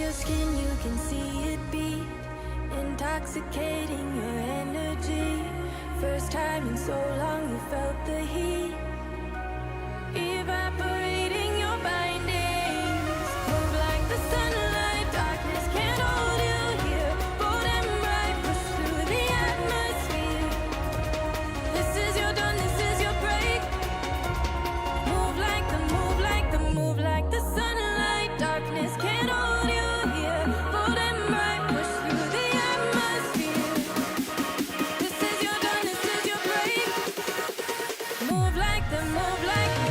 your skin, you can see it beat, intoxicating your energy. First time in so long you felt the heat, evaporating your bindings. Move like the sunlight, darkness can't hold you here. Bold and bright, push through the atmosphere. This is your dawn, this is your break. Move like the, move like the, move like the sunlight, darkness can't hold you here. Bold and bright, push through the atmosphere. This is your dawn, this is your break. Move like the, move like the.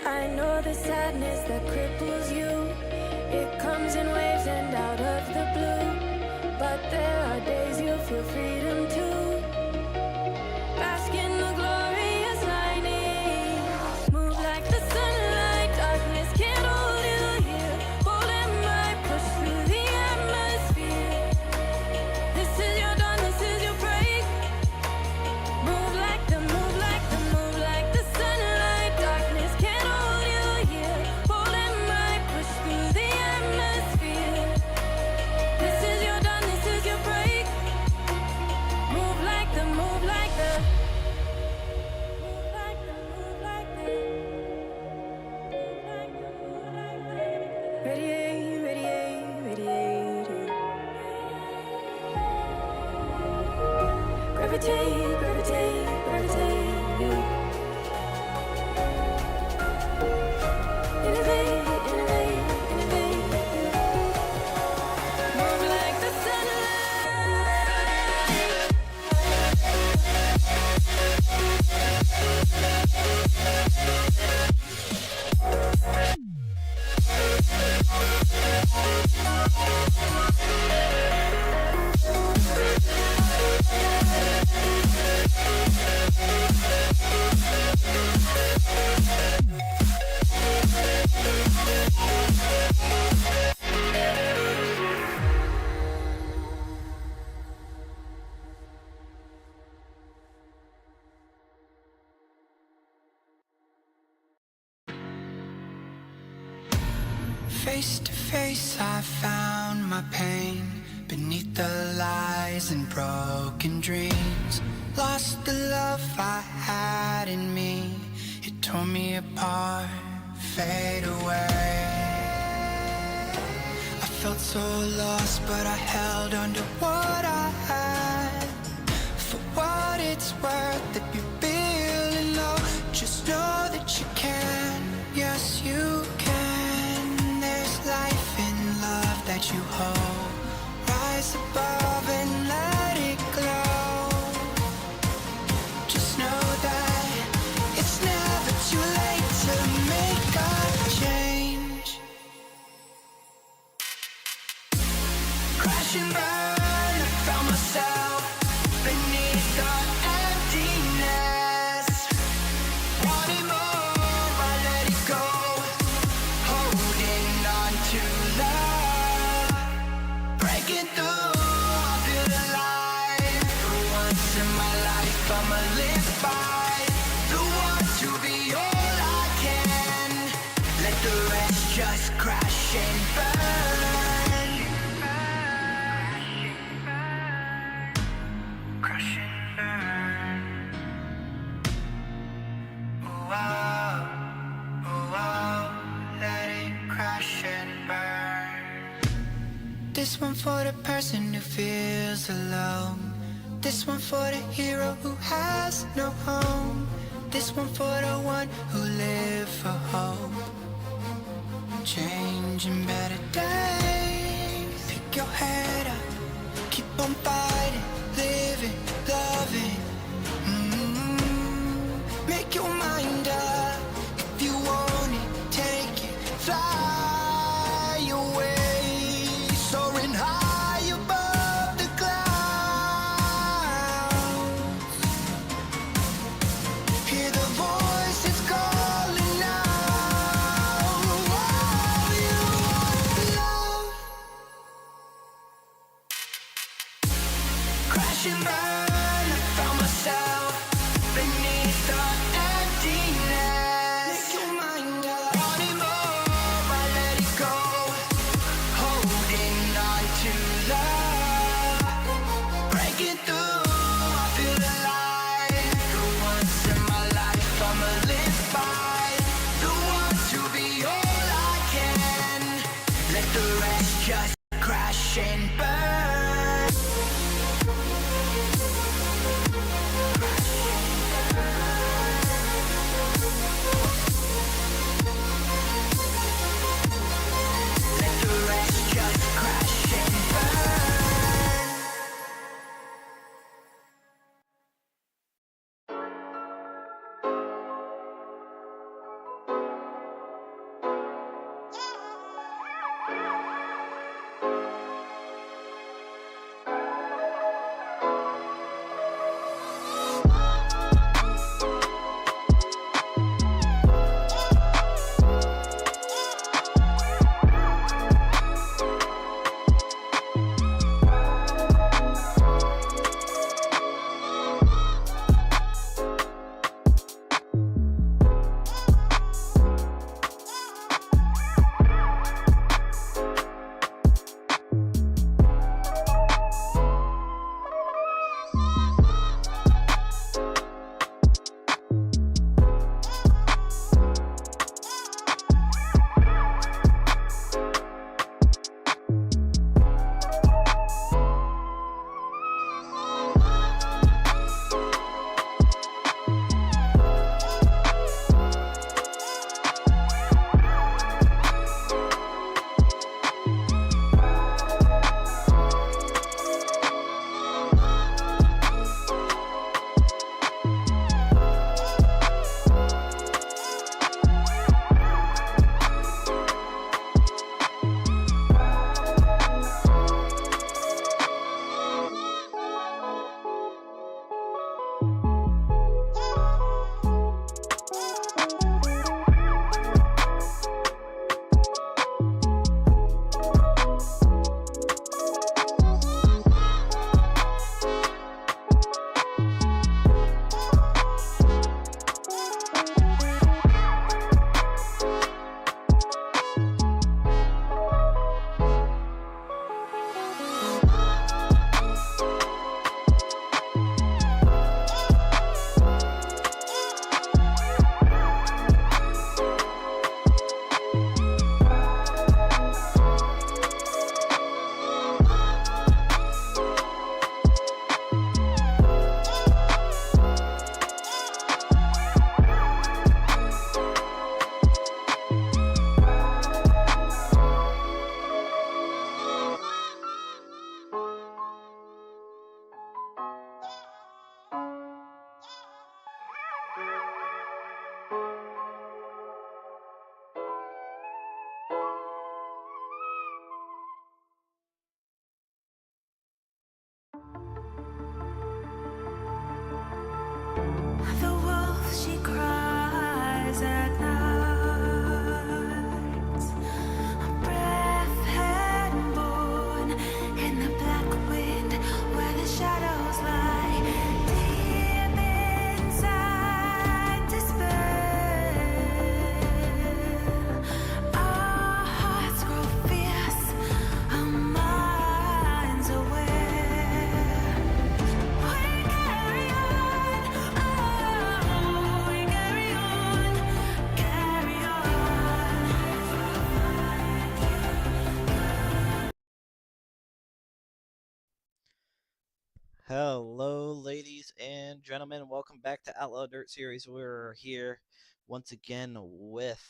I know the sadness that cripples you. It comes in waves and out of the blue. But there are days you feel freedom too. Bask in the glorious lightning. Move like the sunlight, darkness can't hold you here. Bold and bright, push through the atmosphere. This is your dawn, this is your break. Move like the, move like the, move like the sunlight, darkness can't hold you here. Bold and bright, push through the atmosphere. This is your dawn, this is your break. Move like the, move like the, move like the, move like the, move like the, move like the. Radiate, radiate, radiate. Gravitate, gravitate, gravitate. Innovate, innovate, innovate. Move like the Face to face, I found my pain beneath the lies and broken dreams. Lost the love I had in me. It tore me apart, fade away. I felt so lost, but I held on to what I had. For what it's worth, if you're feeling low, just know that you can. Yes, you can. Life in love that you hold. Rise above and let it glow. Just know that it's never too late to make a change. Crash and burn, I found myself beneath the emptiness. Wanting more, I let it go. Holding on to love, breaking through, I feel alive. For once in my life, I'ma live by the want to be all I can. Let the rest just crash and burn. Crash and burn. Oh, oh, oh, oh. Let it crash and burn. This one for the person who feels alone. This one for the hero who has no home. This one for the one who live for hope. Changing better days. Pick your head up, keep on fighting, living, loving. crash and burn. I found myself beneath the emptiness. Make your mind up. Wanting more, I let it go. Holding on to love. Breaking through, I feel alive. For once in my life, I'ma live by the want to be all I can. Let the rest just crash and burn. Let the rest just crash and burn. The wolf, she cries at night. A breath had born in the black wind where the shadows lie. Deep inside despair, our hearts grow fierce, our minds aware. We carry on, oh, we carry on, carry on. Hello, ladies and gentlemen. Welcome back to Outlaw Dirt Series. We're here once again with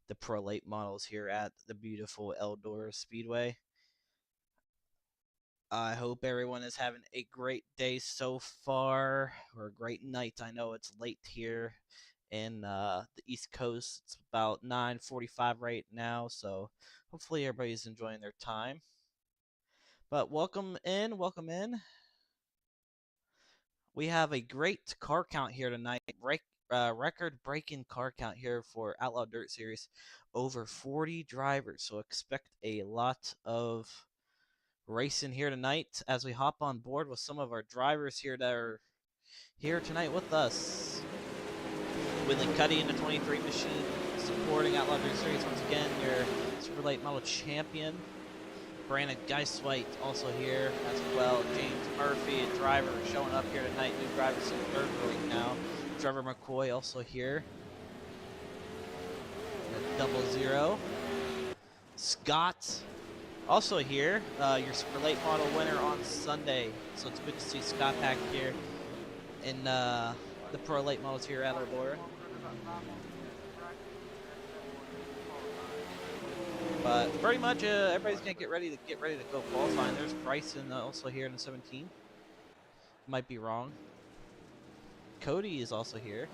the Pro Late models here at the beautiful Eldora Speedway. I hope everyone is having a great day so far, or a great night. I know it's late here in the East Coast. It's about 9:45 right now, so hopefully everybody's enjoying their time. But welcome in, welcome in. We have a great car count here tonight. Record-breaking car count here for Outlaw Dirt Series. Over 40 drivers, so expect a lot of racing here tonight as we hop on board with some of our drivers here that are here tonight with us. Whitley Cuddy in the 23 machine, supporting Outlaw Dirt Series once again, your Super Late Model Champion. Brandon Geisweit also here as well. James Murphy, a driver, showing up here tonight. New driver, so third right now. Trevor McCoy also here. 00. Scott also here, your Super Late Model winner on Sunday. So it's good to see Scott back here in the Pro Late Models here at Eldora. But pretty much everybody's gonna get ready to go qualifying. There's Bryson also here in the 17. Might be wrong. Cody is also here.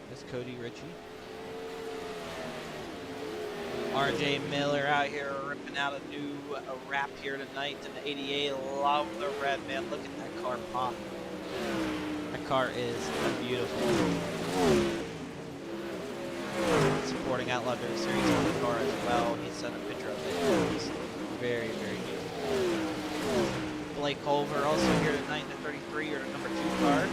There's Cody Ritchie. RJ Miller out here ripping out a new wrap here tonight in the 88. Love the red, man. Look at that car pop. That car is beautiful. Supporting Outlaw Dirt Series on the car as well. He sent a picture of it. It's very, very beautiful. Blake Culver also here tonight in the 33 or the number 2 car.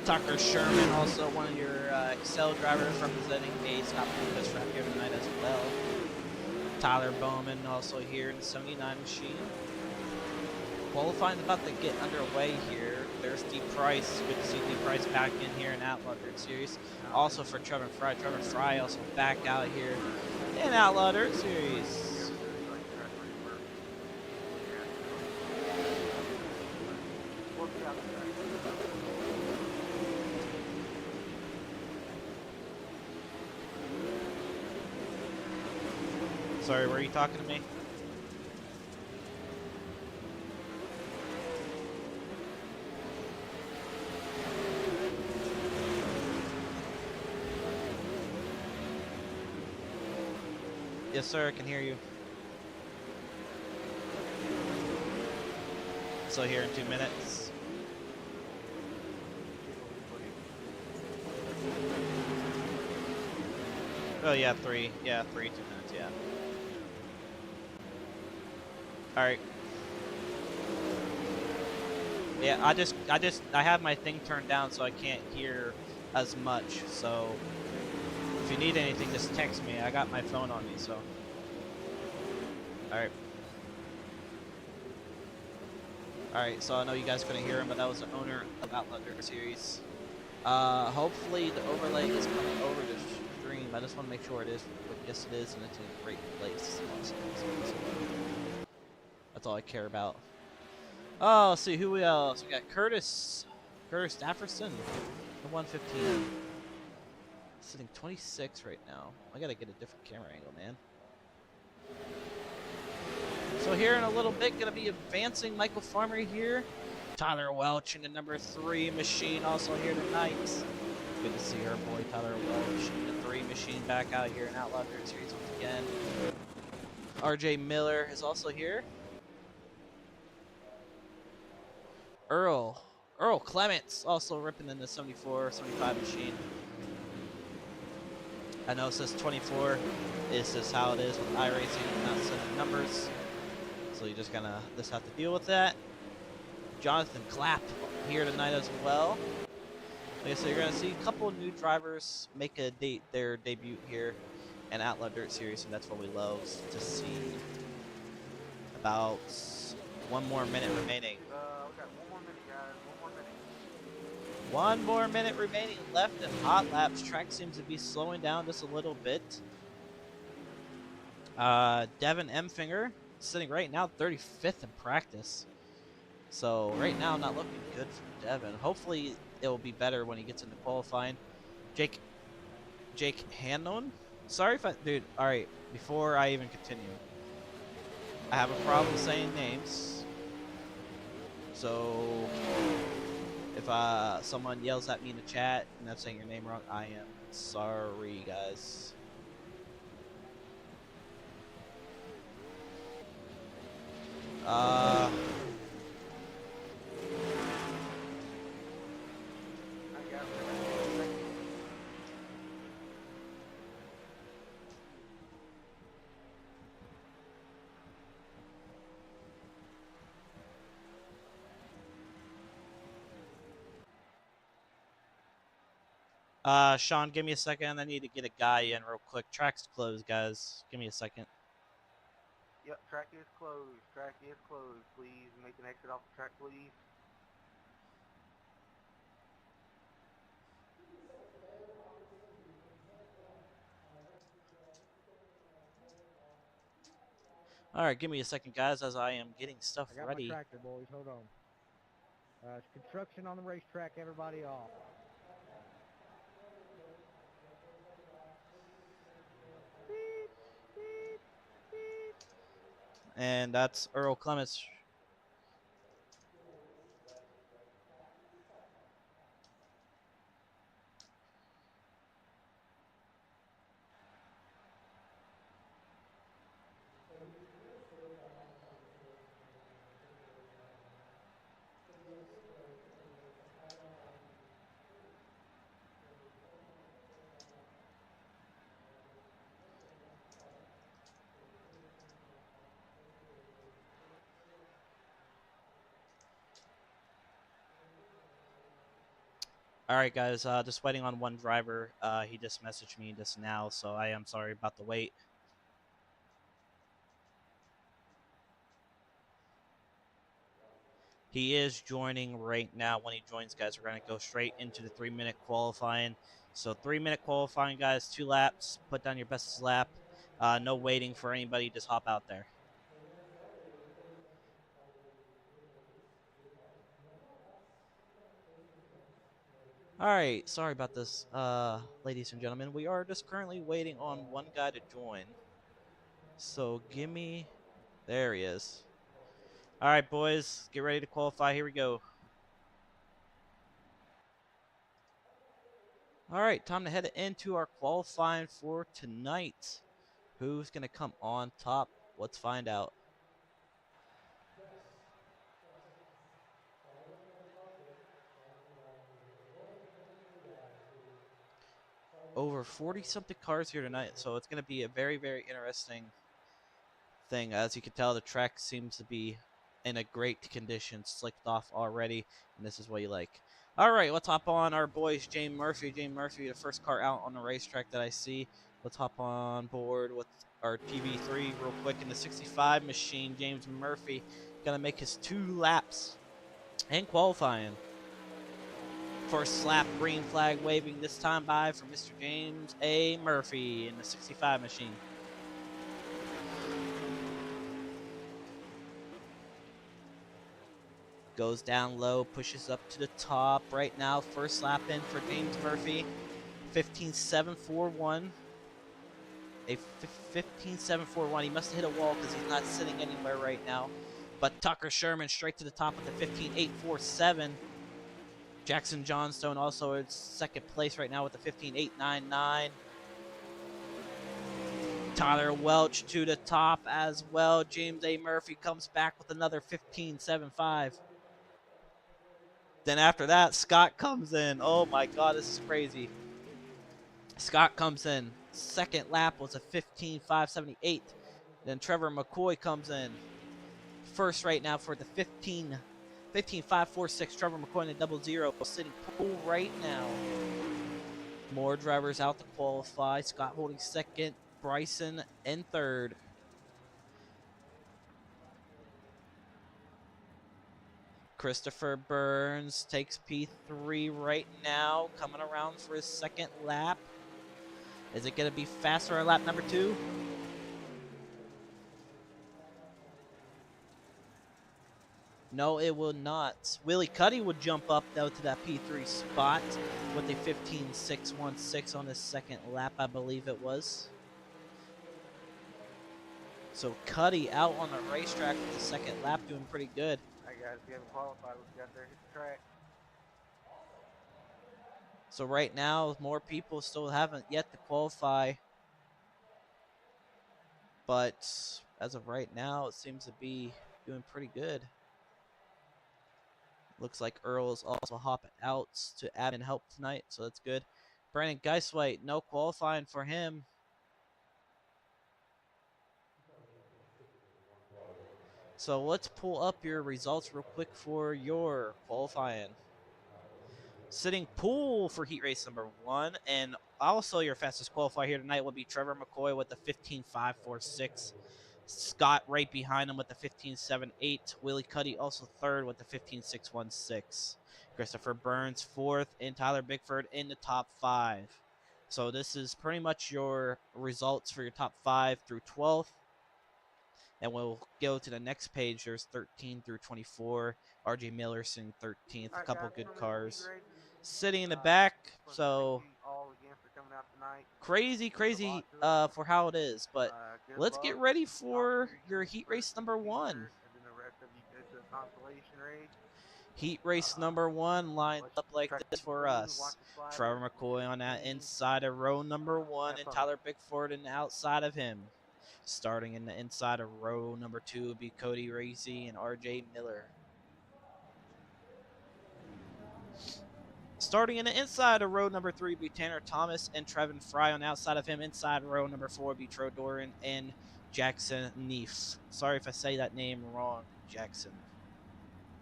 Tucker Sherman, also one of your Excel drivers, representing a Scott Lucas wrap here tonight as well. Tyler Bowman also here in the 79 machine. Qualifying about to get underway here. There's D Price. Good to see D Price back in here in Outlaw Dirt Series. Also for Trevor Fry. Trevor Fry also back out here in Outlaw Dirt Series. Sorry, were you talking to me? Yes, sir, I can hear you. So here in 2 minutes. Oh yeah, 3. Yeah, 3, 2 minutes, yeah. Alright. Yeah, I have my thing turned down so I can't hear as much, so if you need anything, just text me. I got my phone on me, so. Alright. Alright, so I know you guys couldn't hear him, but that was the owner of Outlaw Dirt Series. Hopefully the overlay is coming over the stream. I just want to make sure it is. But yes, it is, and it's in a great place. That's all I care about. Oh, let's see who else. We got Curtis Stafferson, the 115. Sitting 26 right now. I gotta get a different camera angle, man. So here in a little bit, gonna be advancing Michael Farmer here. Tyler Welch in the number 3 machine also here tonight. Good to see our boy Tyler Welch in the 3 machine back out here in Outlaw Dirt Series once again. RJ Miller is also here. Earl Clements also ripping in the 74, 75 machine. I know it says 24. It's just how it is with iRacing, not sending numbers. So you just have to deal with that. Jonathan Clapp here tonight as well. Okay, so you're gonna see a couple of new drivers make their debut here in Outlaw Dirt Series, and that's what we love to see. About 1 more minute remaining. We got 1 more minute, guys. 1 more minute. 1 more minute remaining left in hot laps. Track seems to be slowing down just a little bit. Devin Emfinger sitting right now 35th in practice. So right now not looking good for Devin. Hopefully it will be better when he gets into qualifying. Jake Hannon. Sorry if dude, alright, before I even continue. I have a problem saying names. So if someone yells at me in the chat and I'm saying your name wrong, I am sorry, guys. Sean, give me a second. I need to get a guy in real quick. Track's closed, guys. Give me a second. Yep, track is closed. Track is closed. Please make an exit off the track, please. All right, give me a second, guys, as I am getting stuff I got ready. my tractor, boys. Hold on. It's construction on the racetrack. Everybody off. Beep, beep, beep. And that's Earl Clements. All right, guys, just waiting on one driver. He just messaged me just now, so I am sorry about the wait. He is joining right now. When he joins, guys, we're going to go straight into the 3-minute qualifying. So 3-minute qualifying, guys, 2 laps. Put down your bestest lap. No waiting for anybody. Just hop out there. All right, sorry about this, ladies and gentlemen. We are just currently waiting on one guy to join. So give me... There he is. All right, boys, get ready to qualify. Here we go. All right, time to head into our qualifying for tonight. Who's going to come on top? Let's find out. Over 40-something cars here tonight, so it's going to be a very, very interesting thing. As you can tell, the track seems to be in a great condition, slicked off already, and this is what you like. All right, let's hop on our boys, James Murphy. James Murphy, the first car out on the racetrack that I see. Let's hop on board with our TV3 real quick in the 65 machine. James Murphy going to make his 2 laps in qualifying. First lap, green flag waving this time by for Mr. James A. Murphy in the 65 machine. Goes down low, pushes up to the top right now. First lap in for James Murphy. 15.741. A 15.741. He must have hit a wall because he's not sitting anywhere right now. But Tucker Sherman straight to the top with the 15.847. Jackson Johnstone also in second place right now with the 15.899. Tyler Welch to the top as well. James A. Murphy comes back with another 15.75. Then after that, Scott comes in. Oh my God, this is crazy. Scott comes in. Second lap was a 15.578. Then Trevor McCoy comes in. First right now for the 15.546. Trevor McCoy in a 00 sitting pole right now. More drivers out to qualify. Scott holding second. Bryson in third. Christopher Burns takes P3 right now, coming around for his second lap. Is it going to be faster on lap number 2? No, it will not. Willie Cuddy would jump up, though, to that P3 spot with a 15.616 on his second lap, I believe it was. So Cuddy out on the racetrack with the second lap, doing pretty good. Alright guys, if you haven't qualified, let's get out there, hit the track. So right now, more people still haven't yet to qualify. But as of right now, it seems to be doing pretty good. Looks like Earl is also hopping out to admin help tonight, so that's good. Brandon Geiswhite, no qualifying for him. So let's pull up your results real quick for your qualifying. Sitting pool for heat race number 1, and also your fastest qualifier here tonight will be Trevor McCoy with the 15.546. Scott right behind him with the 15.78. Willie Cuddy also third with the 15.616. Christopher Burns fourth, and Tyler Bickford in the top 5. So this is pretty much your results for your top 5 through 12th. And we'll go to the next page. There's 13 through 24. RJ Miller sitting 13th. A couple good cars. Sitting in the back. So crazy for how it is. But let's get ready for your heat race number 1. Heat race number 1 lined up like this for us. Trevor McCoy on that inside of row number 1, and Tyler Bickford on the outside of him. Starting in the inside of row number 2 would be Cody Racy and RJ Miller. Starting in the inside of row number 3 would be Tanner Thomas and Trevin Fry. On the outside of him, inside row number 4 would be Tro Doran and Jackson Neef. Sorry if I say that name wrong, Jackson.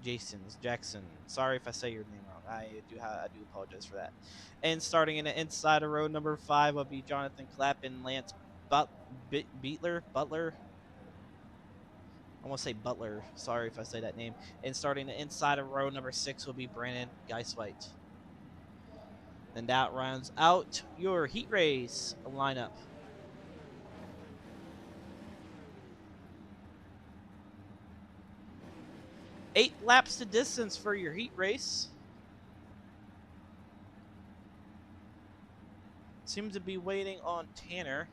Jackson. Sorry if I say your name wrong. I do apologize for that. And starting in the inside of row number 5 will be Jonathan Clapp and Lance Butler. I want to say Butler. Sorry if I say that name. And starting the inside of row number 6 will be Brandon Geisweit. And that rounds out your heat race lineup. Eight laps to distance for your heat race. Seems to be waiting on Tanner.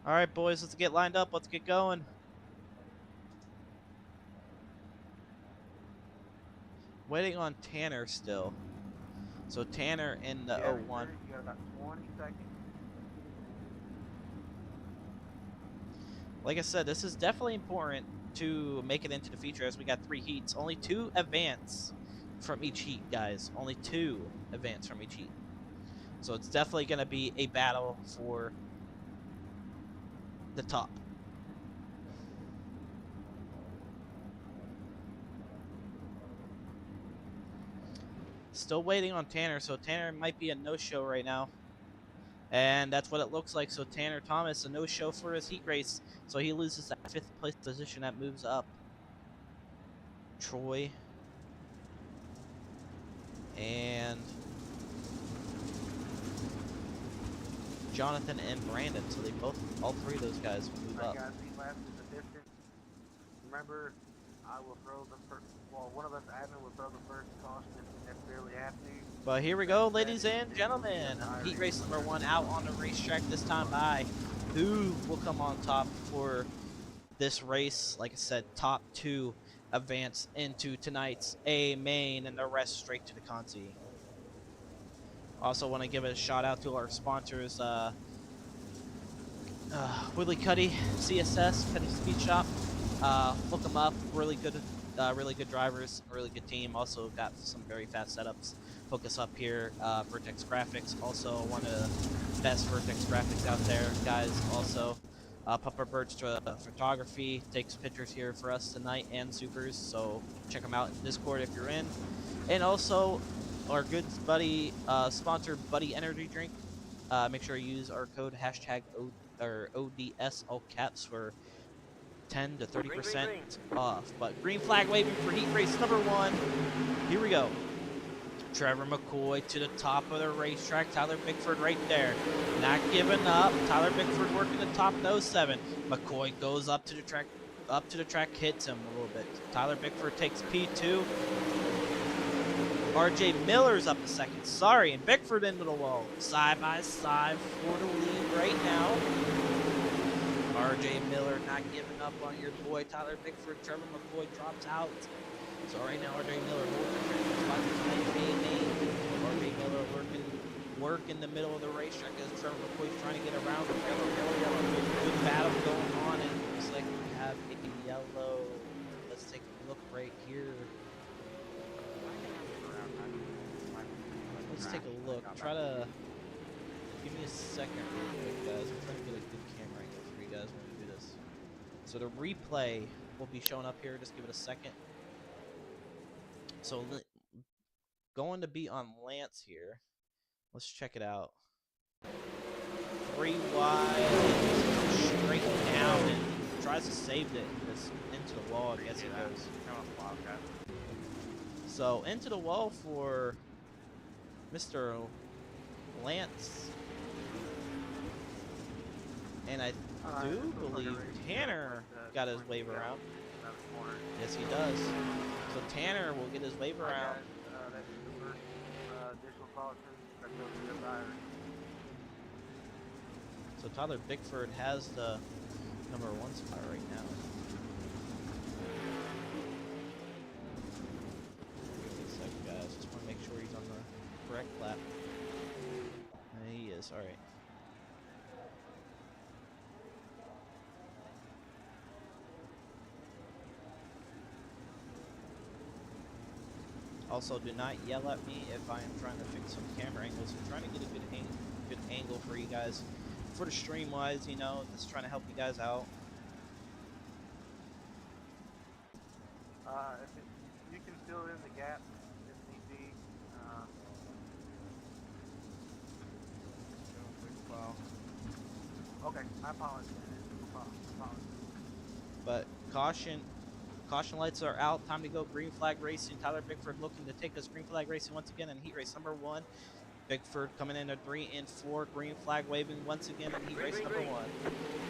All right, boys, let's get lined up. Let's get going. Waiting on Tanner still. So Tanner in the 01. You got about 20 seconds. Like I said, this is definitely important to make it into the feature, as we got 3 heats. Only 2 advance from each heat, guys. Only 2 advance from each heat. So it's definitely going to be a battle for the top. Still waiting on Tanner, so Tanner might be a no-show right now. And that's what it looks like. So Tanner Thomas, a no-show for his heat race. So he loses that 5th place position. That moves up Troy and Jonathan and Brandon. So they all 3 of those guys move up. Guys, these laps in the distance. Remember, I will throw the first. Well, one of us admin will throw the first caution if we necessarily have to. But here we go, ladies and gentlemen. Heat race number 1 out on the racetrack this time by. Who will come on top for this race? Like I said, top 2 advance into tonight's A main, and the rest straight to the Conti. Also want to give a shout out to our sponsors, Willie Cuddy, CSS, Cuddy Speed Shop. Look them up. Really good drivers, really good team. Also got some very fast setups. Hook us up here. Vertex Graphics, also one of the best Vertex graphics out there, guys. Also, Pupper Birch Photography takes pictures here for us tonight and supers. So check them out in Discord if you're in. And also, our good buddy sponsor, Buddy Energy Drink. Make sure you use our code #ODS all caps for 10 to 30% off. But green flag waving for heat race number 1. Here we go. Trevor McCoy to the top of the racetrack. Tyler Bickford right there. Not giving up. Tyler Bickford working the top of 07. McCoy goes up to the track, hits him a little bit. Tyler Bickford takes P2. RJ Miller's up a second. Sorry, and Bickford into the wall. Side by side for the lead right now. RJ Miller not giving up on your boy Tyler Bickford. Trevor McCoy drops out. So right now RJ Miller holding the track spot tonight. RJ Miller work in the middle of the racetrack as Trevor McCoy's trying to get around. Good battle going on, and it looks like we have a yellow. Let's take a look right here. Let's take a look. Try to give me a second real quick, guys. I'm trying to get a good camera angle for you guys when we do this. So the replay will be showing up here. Just give it a second. So going to be on Lance here. Let's check it out. 3 wide, straight down, and tries to save it. Just into the wall, I guess it goes. So into the wall for Mr. Lance. And I do believe Tanner got his wave around. Yes, he does. So Tanner will get his wave around. That's the first additional caution that goes to the tire. So Tyler Bickford has the number 1 spot right now. Give me a second, guys. Just want to make sure he's on the correct lap. And he is. All right. Also, do not yell at me if I am trying to fix some camera angles. I'm trying to get a good angle for you guys. For the stream wise, you know, just trying to help you guys out. You can fill in the gap if need be. Okay, I apologize. But caution lights are out. Time to go. Green flag racing. Tyler Bickford looking to take us green flag racing once again in heat race number 1. Bickford coming in at 3 and 4. Green flag waving once again in heat race number 1.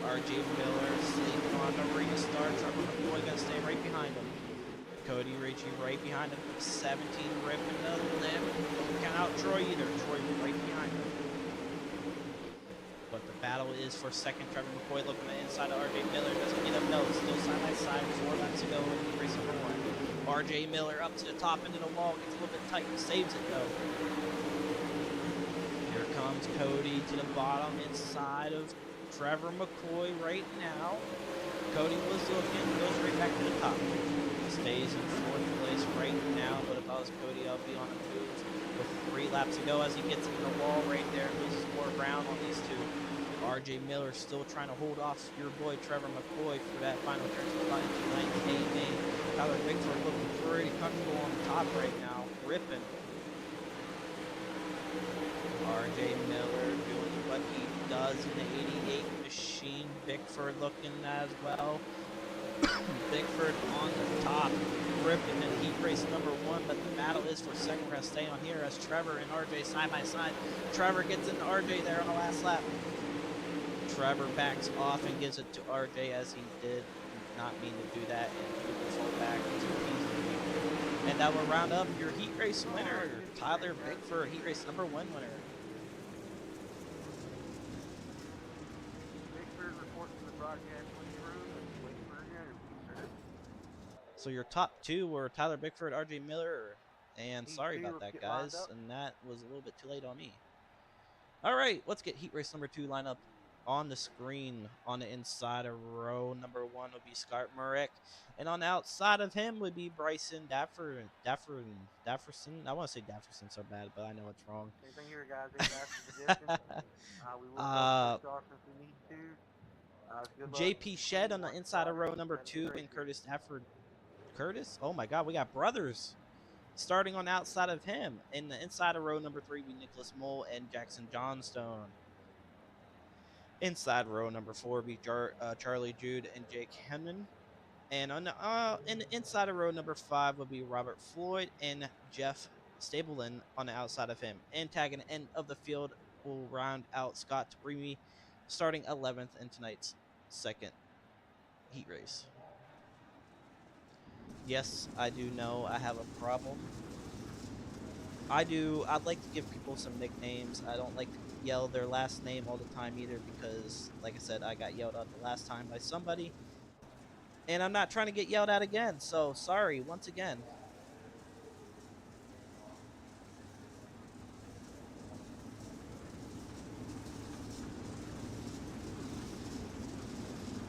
RJ Miller sleeping on the restart. Trevor McCoy gonna stay right behind him. Cody Ritchie right behind him. 17 ripping the lip. Don't count out Troy either. Troy right behind him. But the battle is for second. Trevor McCoy looking on the inside of RJ Miller. Doesn't get up. No, it's still side by side. 4 laps to go in heat race number 1. RJ Miller up to the top into the wall. Gets a little bit tight and saves it though. Here comes Cody to the bottom inside of Trevor McCoy right now. Cody was looking, goes right back to the top. Stays in 4th place right now, but if I was Cody, I'll be on the move with 3 laps to go as he gets into the wall right there, loses more ground on these 2. RJ Miller still trying to hold off your boy Trevor McCoy for that final turn spot into 9th main. Tyler Bickford looking pretty comfortable on the top right now, ripping. RJ Miller doing what he does in the 88 machine. Bickford looking as well. Bickford on the top, ripping in heat race number 1, but the battle is for second. We're going to stay on here as Trevor and RJ side by side. Trevor gets into RJ there on the last lap. Trevor backs off and gives it to RJ as he did not mean to do that and fall back too easily. And that will round up your heat race winner, Tyler Bickford, heat race number 1 winner. Bickford reports to the broadcast room and waiting for your interview, sir. So your top 2 were Tyler Bickford, RJ Miller, and Heat sorry 2, about let's that, get lined guys, up. and that was a little bit too late on me. All right, let's get heat race number 2 lineup on the screen. On the inside of row number 1 would be Scott Murrick, and on the outside of him would be Bryson Dafferson. I want to say Dafferson so bad, but I know it's wrong. Same thing here, guys. It's after the distance. We will go first off if we need to. Good luck. JP Shed on the inside of row number 2, and Curtis Stafford. Curtis? Oh my God, we got brothers starting on the outside of him. In the inside of row number 3 be Nicholas Mole and Jackson Johnstone. Inside row number 4 be Charlie Jude and Jake Henman. And on the in the inside of row number 5 would be Robert Floyd and Jeff Stableman on the outside of him. And tagging the end of the field will round out Scott Tabrimi, starting 11th in tonight's second heat race. Yes, I do know I have a problem. I'd like to give people some nicknames. I don't like to yell their last name all the time either because, like I said, I got yelled at the last time by somebody. And I'm not trying to get yelled at again, so sorry once again.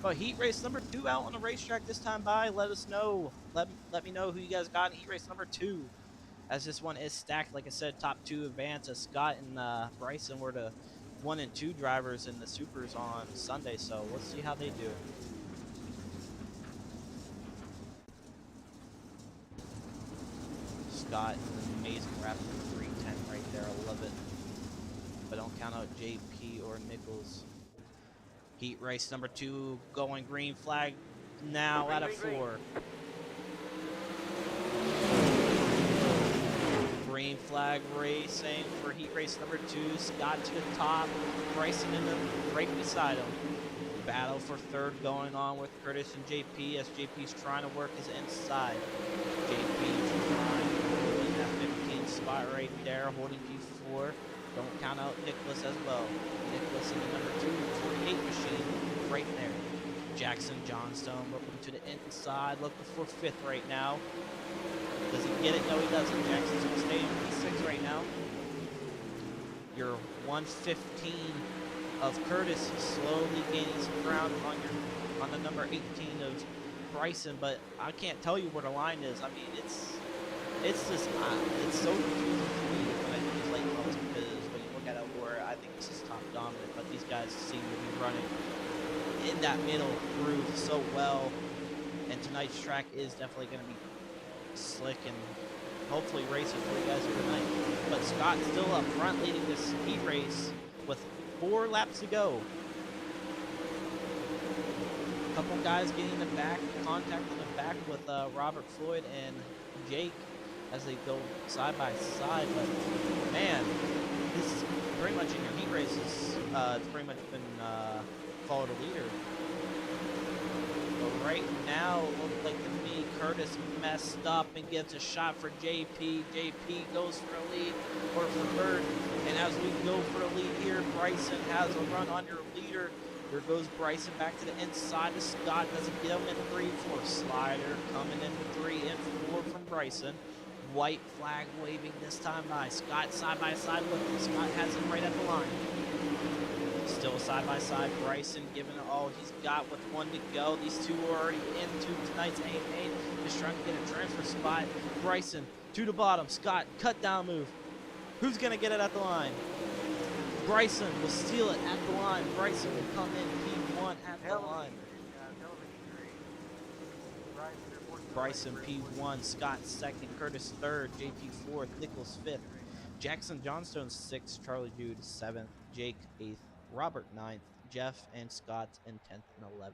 But heat race number 2 out on the racetrack this time by. Let us know. Let me know who you guys got in heat race number 2. As this one is stacked, like I said, top 2 advance. As Scott and Bryson were the 1 and 2 drivers in the supers on Sunday. So let's see how they do. Scott, an amazing wrap for 310 right there. I love it. But don't count out JP or Nichols. Heat race number 2 going green flag now out of 4. Green flag racing for heat race number 2. Scott to the top, Bryson in the right beside him. Battle for third going on with Curtis and JP as JP's trying to work his inside. JP's trying in that 15 spot right there, holding P4. Don't count out Nicholas as well. Nicholas in the number 248 machine right there. Jackson Johnstone looking to the inside, looking for 5th right now. Does he get it? No, he doesn't. Jackson's going to stay in P6 right now. Your 115 of Curtis slowly gaining some ground on the number 18 of Bryson, but I can't tell you where the line is. I mean, it's just it's so confusing to me when I do these late models, because when you look at Eldora, I think this is top dominant, but these guys seem to be running in that middle groove so well, and tonight's track is definitely going to be slick and hopefully racing for you guys tonight. But Scott's still up front leading this heat race with 4 laps to go. A couple guys getting the back, contact in the back with Robert Floyd and Jake as they go side by side. But man, this is pretty much in your heat races. It's pretty much been follow the leader. But right now, it looks like to me Curtis messed up and gives a shot for JP. JP goes for a lead or for third. And as we go for a lead here, Bryson has a run under leader. Here goes Bryson back to the inside of Scott. Doesn't get him in 3-4. Slider coming into 3 and 4 from Bryson. White flag waving this time by Scott side by side with him. Scott has him right at the line. Still side by side, Bryson giving it all he's got with 1 to go. These two are already into tonight's 8-8. Just trying to get a transfer spot. Bryson to the bottom. Scott, cut down move. Who's going to get it at the line? Bryson will steal it at the line. Bryson will come in P1 at the line. Bryson P1, Scott 2nd, Curtis 3rd, JP 4th, Nichols 5th, Jackson Johnstone 6th, Charlie Jude 7th, Jake 8th, Robert 9th, Jeff and Scott in 10th and 11th.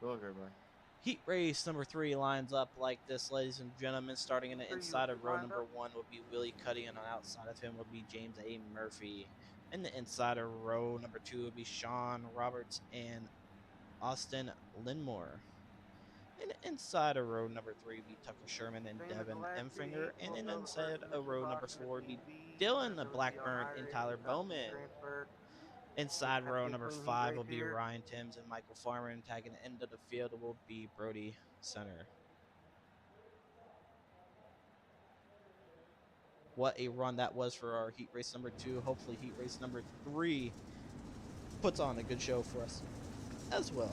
Good luck, everybody. Heat race number 3 lines up like this, ladies and gentlemen. Starting in the inside of row number 1 will be Willie Cuddy, and on the outside of him will be James A. Murphy. In the inside of row number 2 will be Sean Roberts and Austin Linmore. And inside of row number 3 will be Tucker Sherman and Devin Emfinger. And then inside of row number 4 will be Dylan Blackburn and Tyler Bowman. Inside row number 5 will be Ryan Timms and Michael Farmer, and tagging the end of the field will be Brody Center. What a run that was for our heat race number 2. Hopefully heat race number 3 puts on a good show for us as well.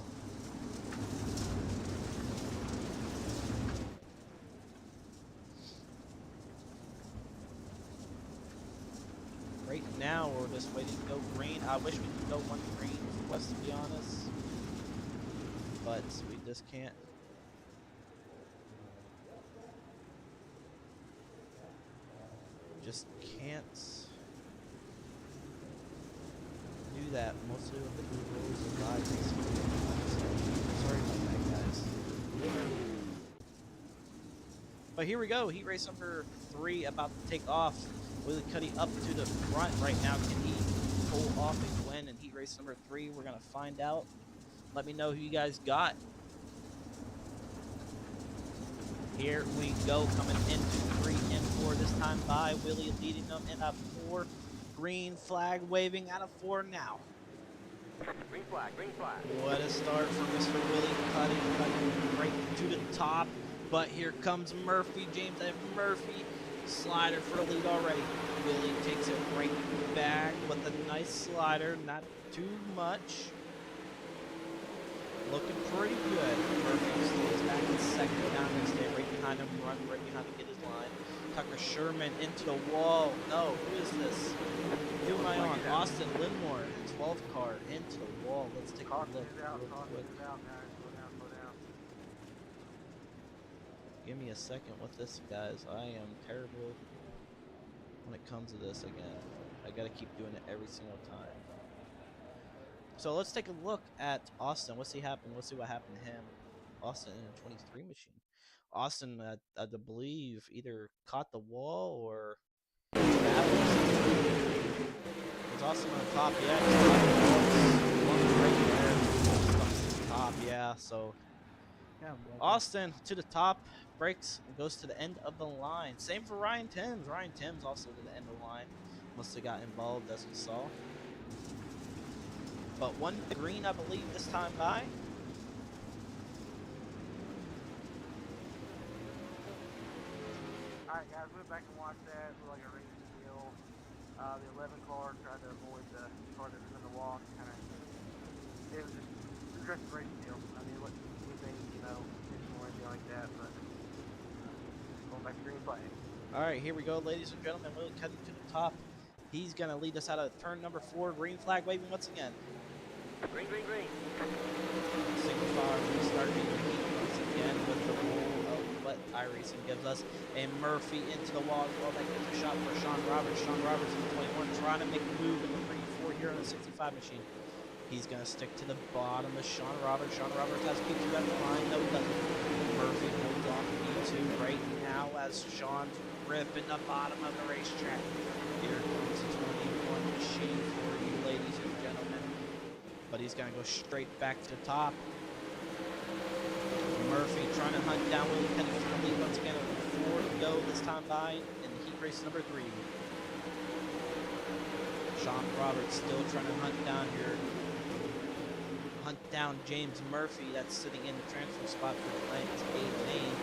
Right now, we're just waiting to go green. I wish we could go 1 green for us, to be honest, but we just can't. Just can't do that, mostly with the new rules and lives. Sorry about that, guys. But here we go, heat race number 3 about to take off. Willie Cuddy up to the front right now. Can he pull off and win in heat race number 3? We're going to find out. Let me know who you guys got. Here we go, coming into 3 and 4 this time by Willie, leading them in a 4. Green flag waving out of 4 now. Green flag, green flag. What a start for Mr. Willie Cuddy, cutting right to the top. But here comes Murphy, James F. Murphy. Slider for the lead already. Willie takes it right back with a nice slider, not too much. Looking pretty good. Murphy stays back in 2nd. Now going to stay right behind him, run right behind him, get his line. Tucker Sherman into the wall. No, who is this? Who am I on? Austin Linmore, 12th car, into the wall. Let's take a look real quick. Give me a second with this, guys. I am terrible when it comes to this again. I gotta keep doing it every single time. So let's take a look at Austin. Let's see what happened to him. Austin in a 23 machine. Austin, I believe, either caught the wall or was Austin on the top. Yeah, he's right there. Top, yeah. So Austin to the top, breaks and goes to the end of the line. Same for Ryan Timms. Ryan Timms also to the end of the line. Must have got involved, as we saw. But one green, I believe, this time by. Alright guys, we went back and watched that. It looked like a racing deal. The 11 car tried to avoid the car that was in the wall. It was just a racing deal. I mean, it wasn't anything, intentional or anything like that, but going back to green flag. Alright, here we go, ladies and gentlemen. Willie cutting to the top. He's going to lead us out of turn number 4. Green flag waving once again. Green, green, green. Signify restarting the heat once again with the roll of what iRacing gives us. And Murphy into the wall as well. That gives a shot for Sean Roberts. Sean Roberts in the 21 trying to make a move in the 3-4 here on the 65 machine. He's going to stick to the bottom of Sean Roberts. Sean Roberts has P2 at the line. No, he doesn't. Murphy holds off P2 right now as Sean's ripping the bottom of the racetrack. Here comes the 21 machine for you, ladies and gentlemen. But he's going to go straight back to the top. Murphy trying to hunt down Willie Penny for the lead once again. 4 to go this time by in the heat race number 3. Sean Roberts still trying to hunt down James Murphy, that's sitting in the transfer spot for tonight's 8 lane.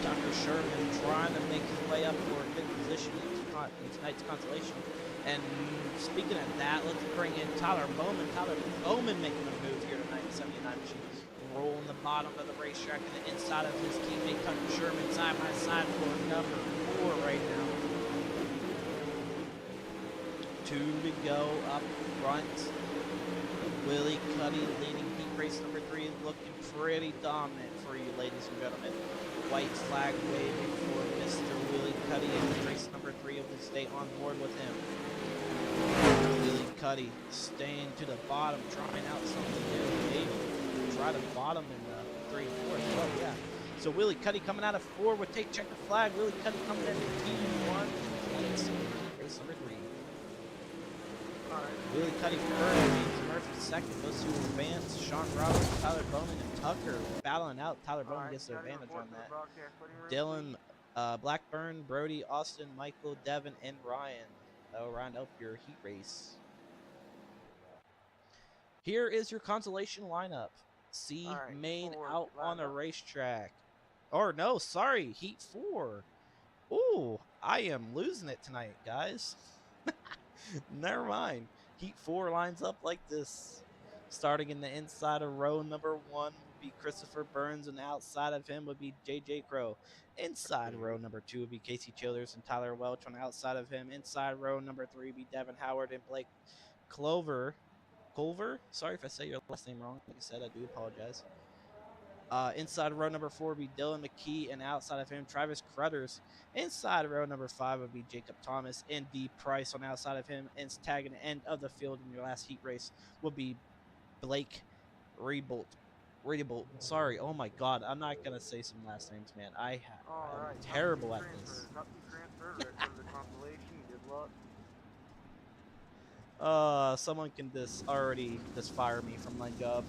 Tucker Sherman trying to make his way up for a good position in tonight's consolation. And speaking of that, let's bring in Tyler Bowman. Tyler Bowman making a move here tonight in 79 machine. Rolling the bottom of the racetrack and the inside of his teammate Tucker Sherman side by side for number 4 right now. 2 to go up front. Willie Cuddy leading heat race number 3, looking pretty dominant for you, ladies and gentlemen. White flag waving for Mr. Willie Cuddy in race number 3 of the stay on board with him. Willie Cuddy staying to the bottom, trying out something new. Maybe try to bottom in the 3 and 4 as well, yeah. So Willie Cuddy coming out of 4 with take checker flag. Willie Cuddy coming in P1 points in race number 3. Willie Cuddy first, James Murphy second. Those two advance. Sean Roberts, Tyler Bowman, and Tucker battling out. Tyler Bowman gets the advantage on that. Dylan, Blackburn, Brody, Austin, Michael, Devin, and Ryan. That'll round up your heat race. Here is your consolation lineup. C main out on the racetrack. Or no, sorry, heat 4. Ooh, I am losing it tonight, guys. Never mind. Heat 4 lines up like this. Starting in the inside of row number 1 would be Christopher Burns, and outside of him would be JJ Crow. Inside row number 2 would be Casey Childers and Tyler Welch. On the outside of him, inside row number 3 would be Devin Howard and Blake Culver. Sorry if I say your last name wrong. Like I said, I do apologize. Inside row number 4 would be Dylan McKee, and outside of him, Travis Cruthers. Inside row number 5 would be Jacob Thomas and D. Price. On the outside of him, and tagging the end of the field in your last heat race will be Blake Rebolt. Sorry, oh my God, I'm not gonna say some last names, man. I'm terrible at this. Someone can already fire me from my job.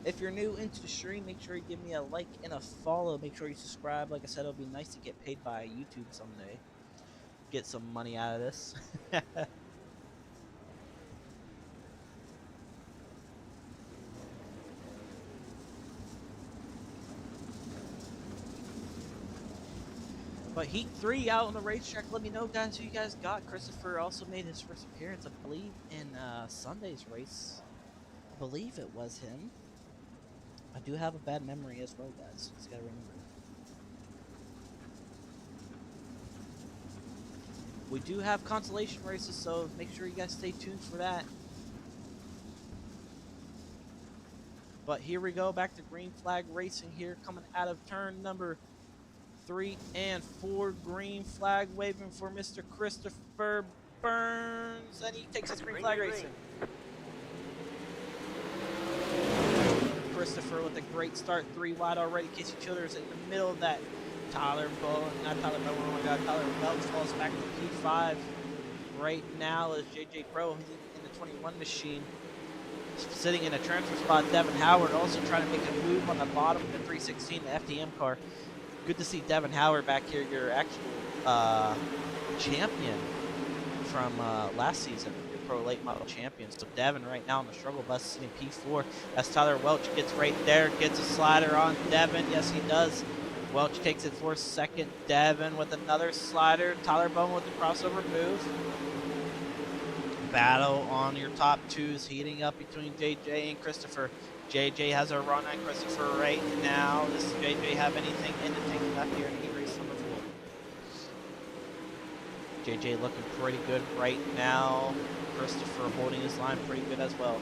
If you're new into the stream, make sure you give me a like and a follow. Make sure you subscribe. Like I said, it'll be nice to get paid by YouTube someday. Get some money out of this. But Heat 3 out on the racetrack. Let me know, guys, who you guys got. Christopher also made his first appearance, I believe, in Sunday's race. I believe it was him. I do have a bad memory as well, guys. Just gotta remember. We do have consolation races, so make sure you guys stay tuned for that. But here we go, back to green flag racing here, coming out of turn number 3 and 4. Green flag waving for Mr. Christopher Burns, and he takes his green flag racing. Christopher with a great start, 3 wide already. Casey Childers in the middle of that. Tyler Welch falls back to P5 right now as JJ Crow in the 21 machine. Sitting in a transfer spot, Devin Howard also trying to make a move on the bottom of the 316, the FDM car. Good to see Devin Howard back here, your actual champion from last season, your pro late model champion. So Devin right now on the struggle bus sitting P4 as Tyler Welch gets right there, gets a slider on Devin. Yes, he does. Welch takes it for second. Devin with another slider. Tyler Bowman with the crossover move. Battle on your top twos heating up between JJ and Christopher. JJ has a run on Christopher right now. Does JJ have anything in the tank left here in heat race number 4? JJ looking pretty good right now. Christopher holding his line pretty good as well.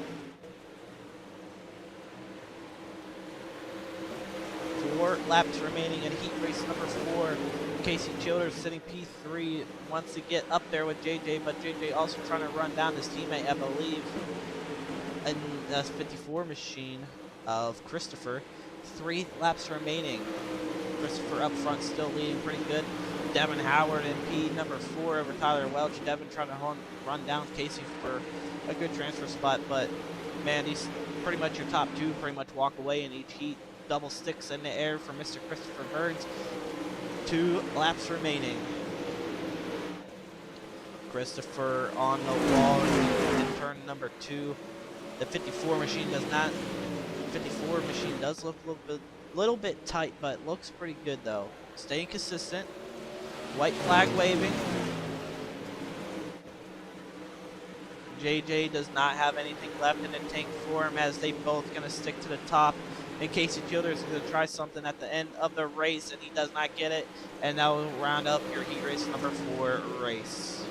4 laps remaining in heat race number 4. Casey Childers sitting P3, wants to get up there with JJ, but JJ also trying to run down his teammate, I believe, in the 54 machine of Christopher. 3 laps remaining. Christopher up front still leading pretty good. Devin Howard in P number 4 over Tyler Welch. Devin trying to run down Casey for a good transfer spot, but man, he's pretty much your top 2, pretty much walk away in each heat. Double sticks in the air for Mr. Christopher Burns. 2 laps remaining. Christopher on the wall in turn number 2. The 54 machine does not. 54 machine does look a little bit tight, but looks pretty good though. Staying consistent. White flag waving. JJ does not have anything left in the tank for him as they both gonna stick to the top. And Casey Childers is going to try something at the end of the race, and he does not get it. And that will round up your heat race number 4 race.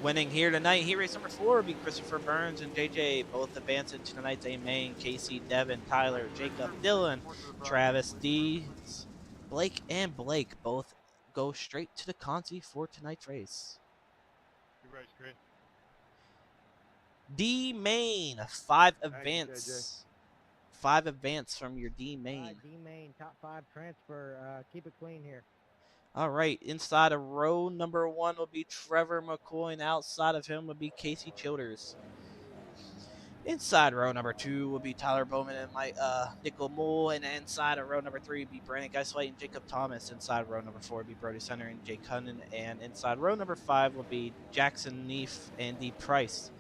Winning here tonight, heat race number 4 will be Christopher Burns and JJ, both advance into tonight's A main. Casey, Devin, Tyler, Jacob, Dylan, Travis, Dees, Blake, and Blake both go straight to the Consi for tonight's race. Good race, great. D main, 5 advance. 5 advance from your D main. D main, top 5 transfer. Keep it clean here. All right, inside of row number 1 will be Trevor McCoy, and outside of him will be Casey Childers. Inside row number 2 will be Tyler Bowman and Nickel Mole, and inside of row number 3 will be Brandon Geiswhite and Jacob Thomas. Inside row number 4 will be Brody Center and Jake Hunnan, and inside row number 5 will be Jackson Neef and Dee Price.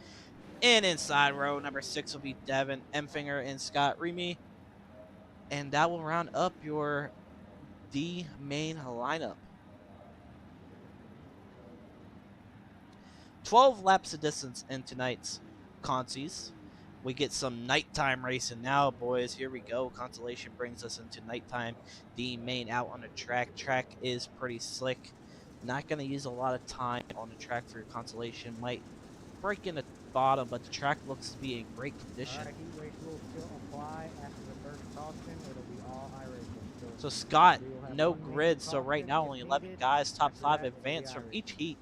And inside row number 6 will be Devin Empfinger and Scott Remy. And that will round up your D main lineup. 12 laps of distance in tonight's Consis. We get some nighttime racing now, boys. Here we go. Consolation brings us into nighttime. D main out on the track. Track is pretty slick. Not going to use a lot of time on the track for your Consolation. Might break in the bottom, but the track looks to be in great condition. Heat race will still apply after the first caution. It'll be all iRacing. So Scott, no grid, so right now only 11 guys, top 5 advance from each heat,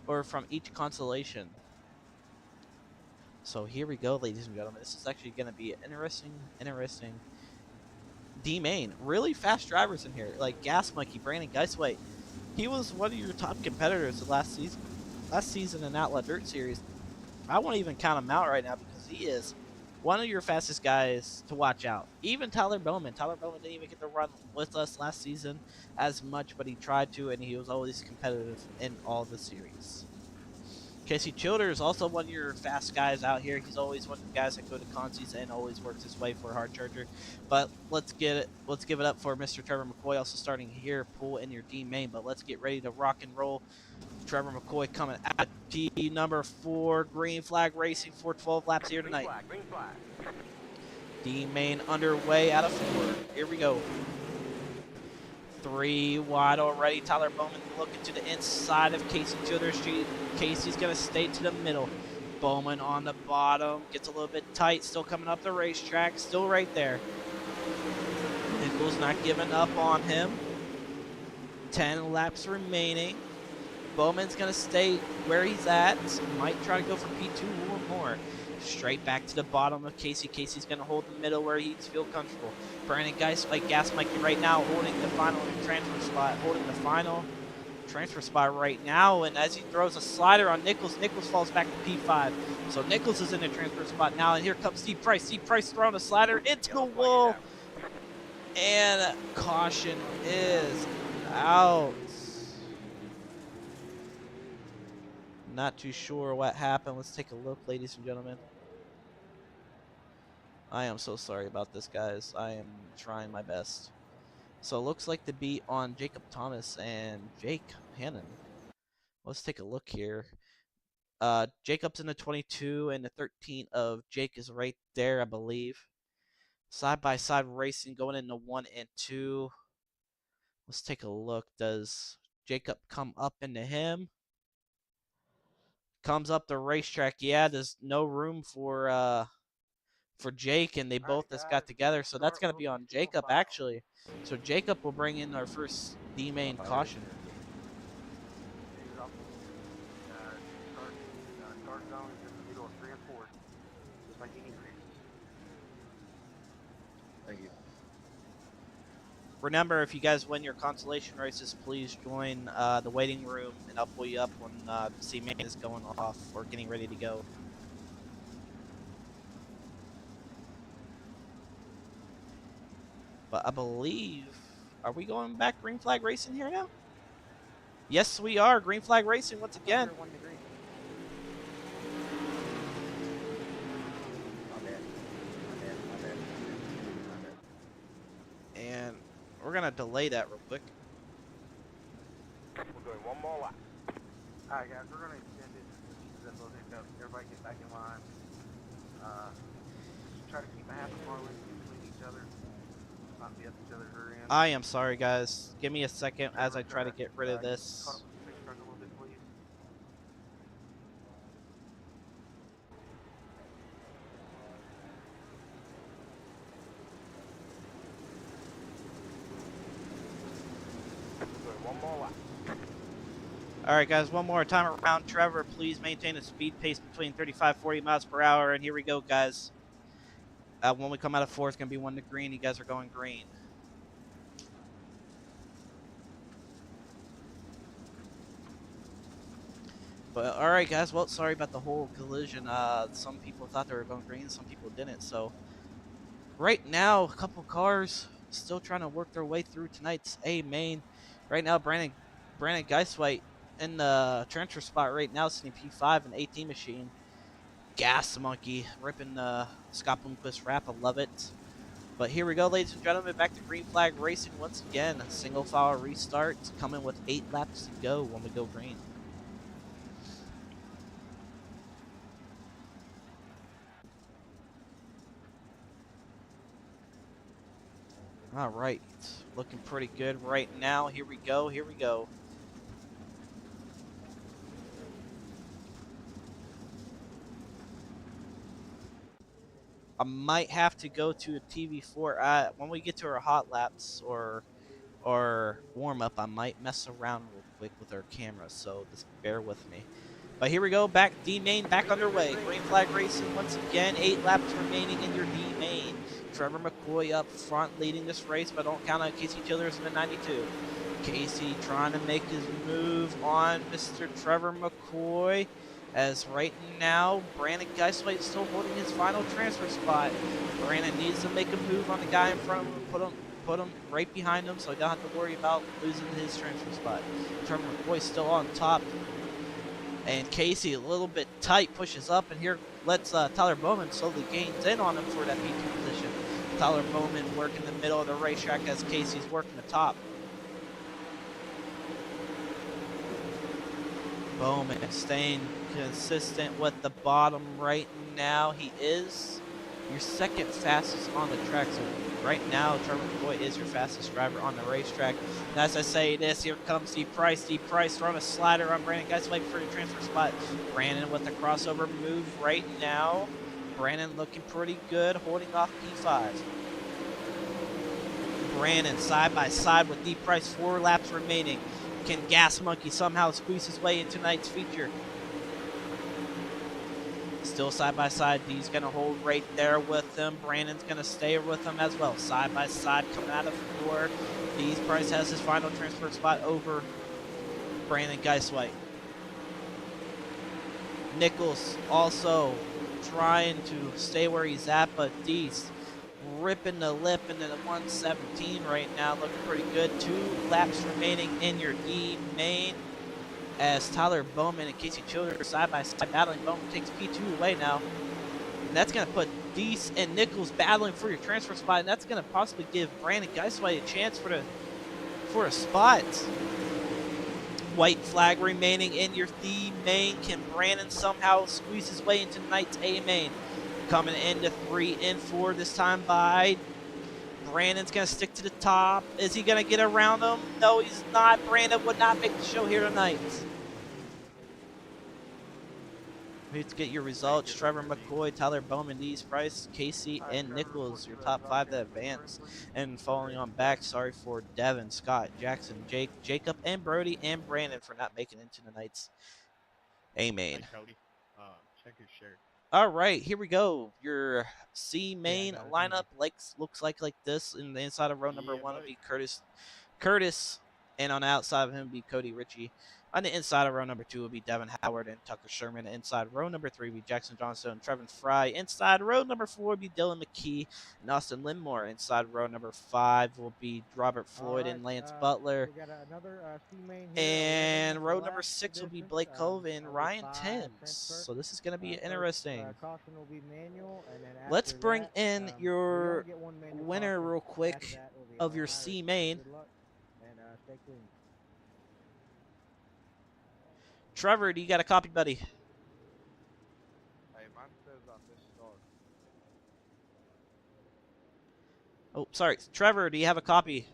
or from each Consolation. So here we go, ladies and gentlemen. This is actually going to be an interesting D main. Really fast drivers in here, like Gas Monkey, Brandon Geiswhite. He was one of your top competitors last season in Outlaw Dirt Series. I won't even count him out right now because he is one of your fastest guys to watch out. Even Tyler Bowman. Tyler Bowman didn't even get to run with us last season as much, but he tried to, and he was always competitive in all the series. Casey Childers, also one of your fast guys out here. He's always one of the guys that go to Consis and always works his way for a hard charger. But let's give it up for Mr. Trevor McCoy, also starting here, pull in your D main. But let's get ready to rock and roll. Trevor McCoy coming at P number 4, green flag racing for 12 laps here tonight. Green flag. D main underway out of 4. Here we go. 3 wide already. Tyler Bowman looking to the inside of Casey Childers. Casey's going to stay to the middle. Bowman on the bottom, gets a little bit tight, still coming up the racetrack, still right there. Nichols not giving up on him. 10 laps remaining. Bowman's going to stay where he's at. Might try to go for P2 or more. Straight back to the bottom of Casey. Casey's going to hold the middle where he's feel comfortable. Brandon Geis, like Gas Mikey right now, holding the final transfer spot. Holding the final transfer spot right now. And as he throws a slider on Nichols, Nichols falls back to P5. So Nichols is in the transfer spot now. And here comes Steve Price. Steve Price throwing a slider into the wall. And caution is out. Not too sure what happened. Let's take a look, ladies and gentlemen. I am so sorry about this, guys. I am trying my best. So it looks like the beat on Jacob Thomas and Jake Hannon. Let's take a look here. Jacob's in the 22 and the 13 of Jake is right there, I believe. Side-by-side racing going into 1 and 2. Let's take a look. Does Jacob come up into him? Comes up the racetrack. Yeah, there's no room for Jake, and they both just got together. So that's going to be on Jacob, actually. So Jacob will bring in our first D-main caution. Start zone is in the middle of 3 and 4. Just like any race. Thank you. Remember, if you guys win your consolation races, please join the waiting room, and I'll pull you up when C-main is going off or getting ready to go. But I believe, are we going back green flag racing here now? Yes, we are. Green flag racing once again. And we're going to delay that real quick. We're doing one more lap. Alright guys, we're going to extend it. Everybody get back in line. Try to keep a half a car length between each other. Not be up each other's rear end. I am sorry, guys. Give me a second as I try to get rid of this. Caught up with the truck a little bit, please. We're doing one more lap. Alright, guys, one more time around. Trevor, please maintain a speed pace between 35-40 miles per hour. And here we go, guys. When we come out of 4, it's going to be 1 to green. You guys are going green. But, alright, guys. Well, sorry about the whole collision. Some people thought they were going green. Some people didn't. So, right now, a couple cars still trying to work their way through tonight's A main. Right now, Brandon Geiswhite in the transfer spot right now, sitting P5 and 18 machine. Gas Monkey ripping the Scott Bloomquist wrap. I love it. But here we go, ladies and gentlemen, back to green flag racing once again. A single file restart coming with 8 laps to go when we go green. All right, looking pretty good right now. Here we go. Here we go. I might have to go to a TV4 when we get to our hot laps or warm up. I might mess around real quick with our camera, so just bear with me. But here we go, back D main, back underway. Green flag racing once again. 8 laps remaining in your D main. Trevor McCoy up front leading this race, but don't count on Casey Childers in the 92. Casey trying to make his move on Mr. Trevor McCoy. As right now, Brandon Geiswhite still holding his final transfer spot. Brandon needs to make a move on the guy in front of him, put him right behind him so he don't have to worry about losing his transfer spot. Trevor McCoy still on top. And Casey a little bit tight, pushes up, and here lets Tyler Bowman slowly gains in on him for that P2 position. Tyler Bowman working the middle of the racetrack as Casey's working the top. Bowman staying consistent with the bottom right now. He is your second fastest on the track. So right now, Trevor McCoy is your fastest driver on the racetrack. And as I say this, here comes D Price. D Price throwing a slider on Brandon. Guys waiting for the transfer spot. Brandon with the crossover move right now. Brandon looking pretty good, holding off P5. Brandon side by side with D Price, 4 laps remaining. Can Gas Monkey somehow squeeze his way into tonight's feature? Still side by side. D's going to hold right there with them. Brandon's going to stay with them as well. Side by side coming out of 4. D's Price has his final transfer spot over Brandon Geiswhite. Nichols also trying to stay where he's at, but D's ripping the lip into the 117 right now. Looking pretty good. 2 laps remaining in your D main as Tyler Bowman and Casey Childers side by side battling. Bowman takes P2 away now. And that's going to put Deese and Nichols battling for your transfer spot, and that's going to possibly give Brandon Geiswhite a chance for a spot. White flag remaining in your D main. Can Brandon somehow squeeze his way into tonight's A main? Coming into 3 and 4 this time by Brandon's going to stick to the top. Is he going to get around him? No, he's not. Brandon would not make the show here tonight. Let's get your results. Trevor McCoy, Tyler Bowman, Dees Price, Casey, and Nichols, your top 5 that advance. And following on back, sorry for Devin, Scott, Jackson, Jake, Jacob, and Brody, and Brandon for not making it into tonight's A main. Hey, Cody. Check your shirt. All right, here we go. Your C main lineup looks like this. In the inside of row number 1 will be Curtis, and on the outside of him will be Cody Ritchie. On the inside of row number 2 will be Devin Howard and Tucker Sherman. Inside row number 3 will be Jackson Johnstone and Trevin Fry. Inside row number 4 will be Dylan McKee and Austin Linmore. Inside row number 5 will be Robert Floyd and Lance Butler. We got another C main here. And row number 6 will be Blake Cove and Ryan Timms. So this is going to be interesting. Caution will be manual, and then Let's after bring that, in we your only get 1 manual winner caution. real After quick that will be of your Irish. C main. Good luck, and stay clean. Trevor, do you got a copy, buddy? Hey, mine says on this start. Oh, sorry. Trevor, do you have a copy?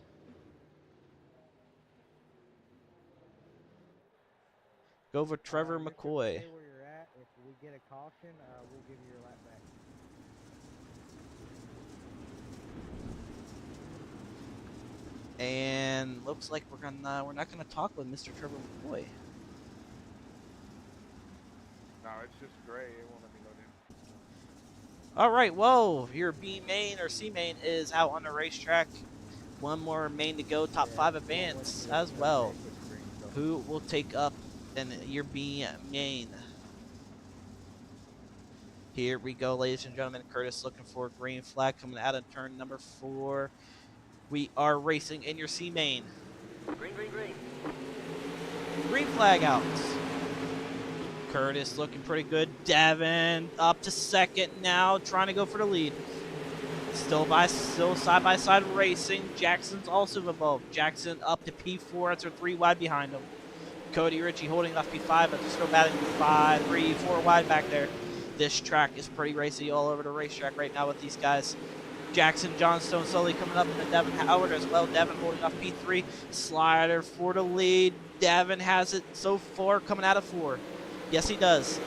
Go for Trevor Just McCoy. stay where you're at. If we get a caution, we'll give you your lap back. And looks like we're not gonna talk with Mr. Trevor McCoy. No, it's just gray. It won't let me load in. All right, well, your B main or C main is out on the racetrack. 1 more main to go, top 5 advance as well. Who will take up in your B main? Here we go, ladies and gentlemen. Curtis looking for a green flag coming out of turn number 4. We are racing in your C main. Green, green, green. Green flag out. Curtis looking pretty good. Devin up to 2nd now, trying to go for the lead. Still side by side racing. Jackson's also involved. Jackson up to P4. That's 3 wide behind him. Cody Ritchie holding off P5, but they're still batting 5, 3, 4 wide back there. This track is pretty racy all over the racetrack right now with these guys. Jackson Johnstone slowly coming up into Devin Howard as well. Devin holding off P3. Slider for the lead. Devin has it so far coming out of 4. Yes, he does.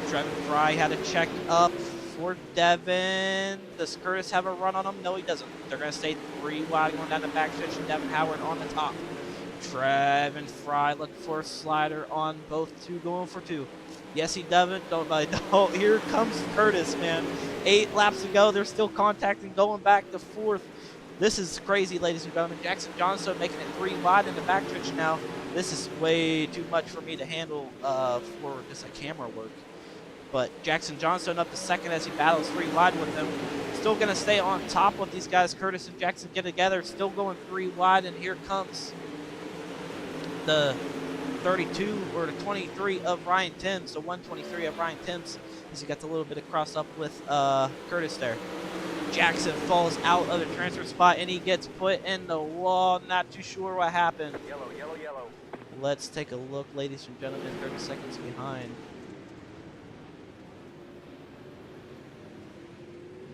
Trevin Fry had to check up for Devin. Does Curtis have a run on him? No, he doesn't. They're going to stay 3 wide going down the backstretch, and Devin Howard on the top. Trevin Fry looking for a slider on both 2, going for 2. Yes, he doesn't. Don't. Here comes Curtis, man. 8 laps to go. They're still contacting, going back to 4th. This is crazy, ladies and gentlemen. Jackson Johnstone making it 3 wide in the backstretch now. This is way too much for me to handle for just a camera work. But Jackson Johnstone up to 2nd as he battles 3 wide with them. Still going to stay on top with these guys. Curtis and Jackson get together. Still going 3 wide, and here comes the 32 or the 23 of Ryan Timms. So 123 of Ryan Timms as he got a little bit of cross up with Curtis there. Jackson falls out of the transfer spot, and he gets put in the wall. Not too sure what happened. Yellow, yellow, yellow. Let's take a look, ladies and gentlemen. 30 seconds behind.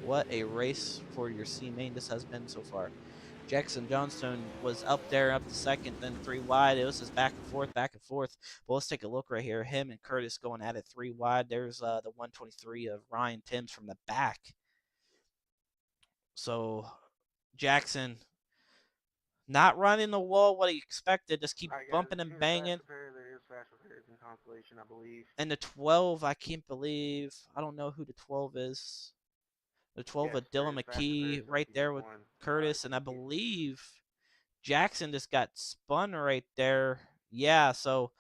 What a race for your C main this has been so far. Jackson Johnstone was up there, up to second, then 3 wide. It was just back and forth, back and forth. But let's take a look right here. Him and Curtis going at it 3 wide. There's the 123 of Ryan Timms from the back. So Jackson not running the wall what he expected. Just keep bumping and banging. There is fast repairs in Constellation, I believe. And the 12, I can't believe. I don't know who the 12 is. The 12 with Dylan McKee right there with Curtis. And I believe Jackson just got spun right there. Yeah, so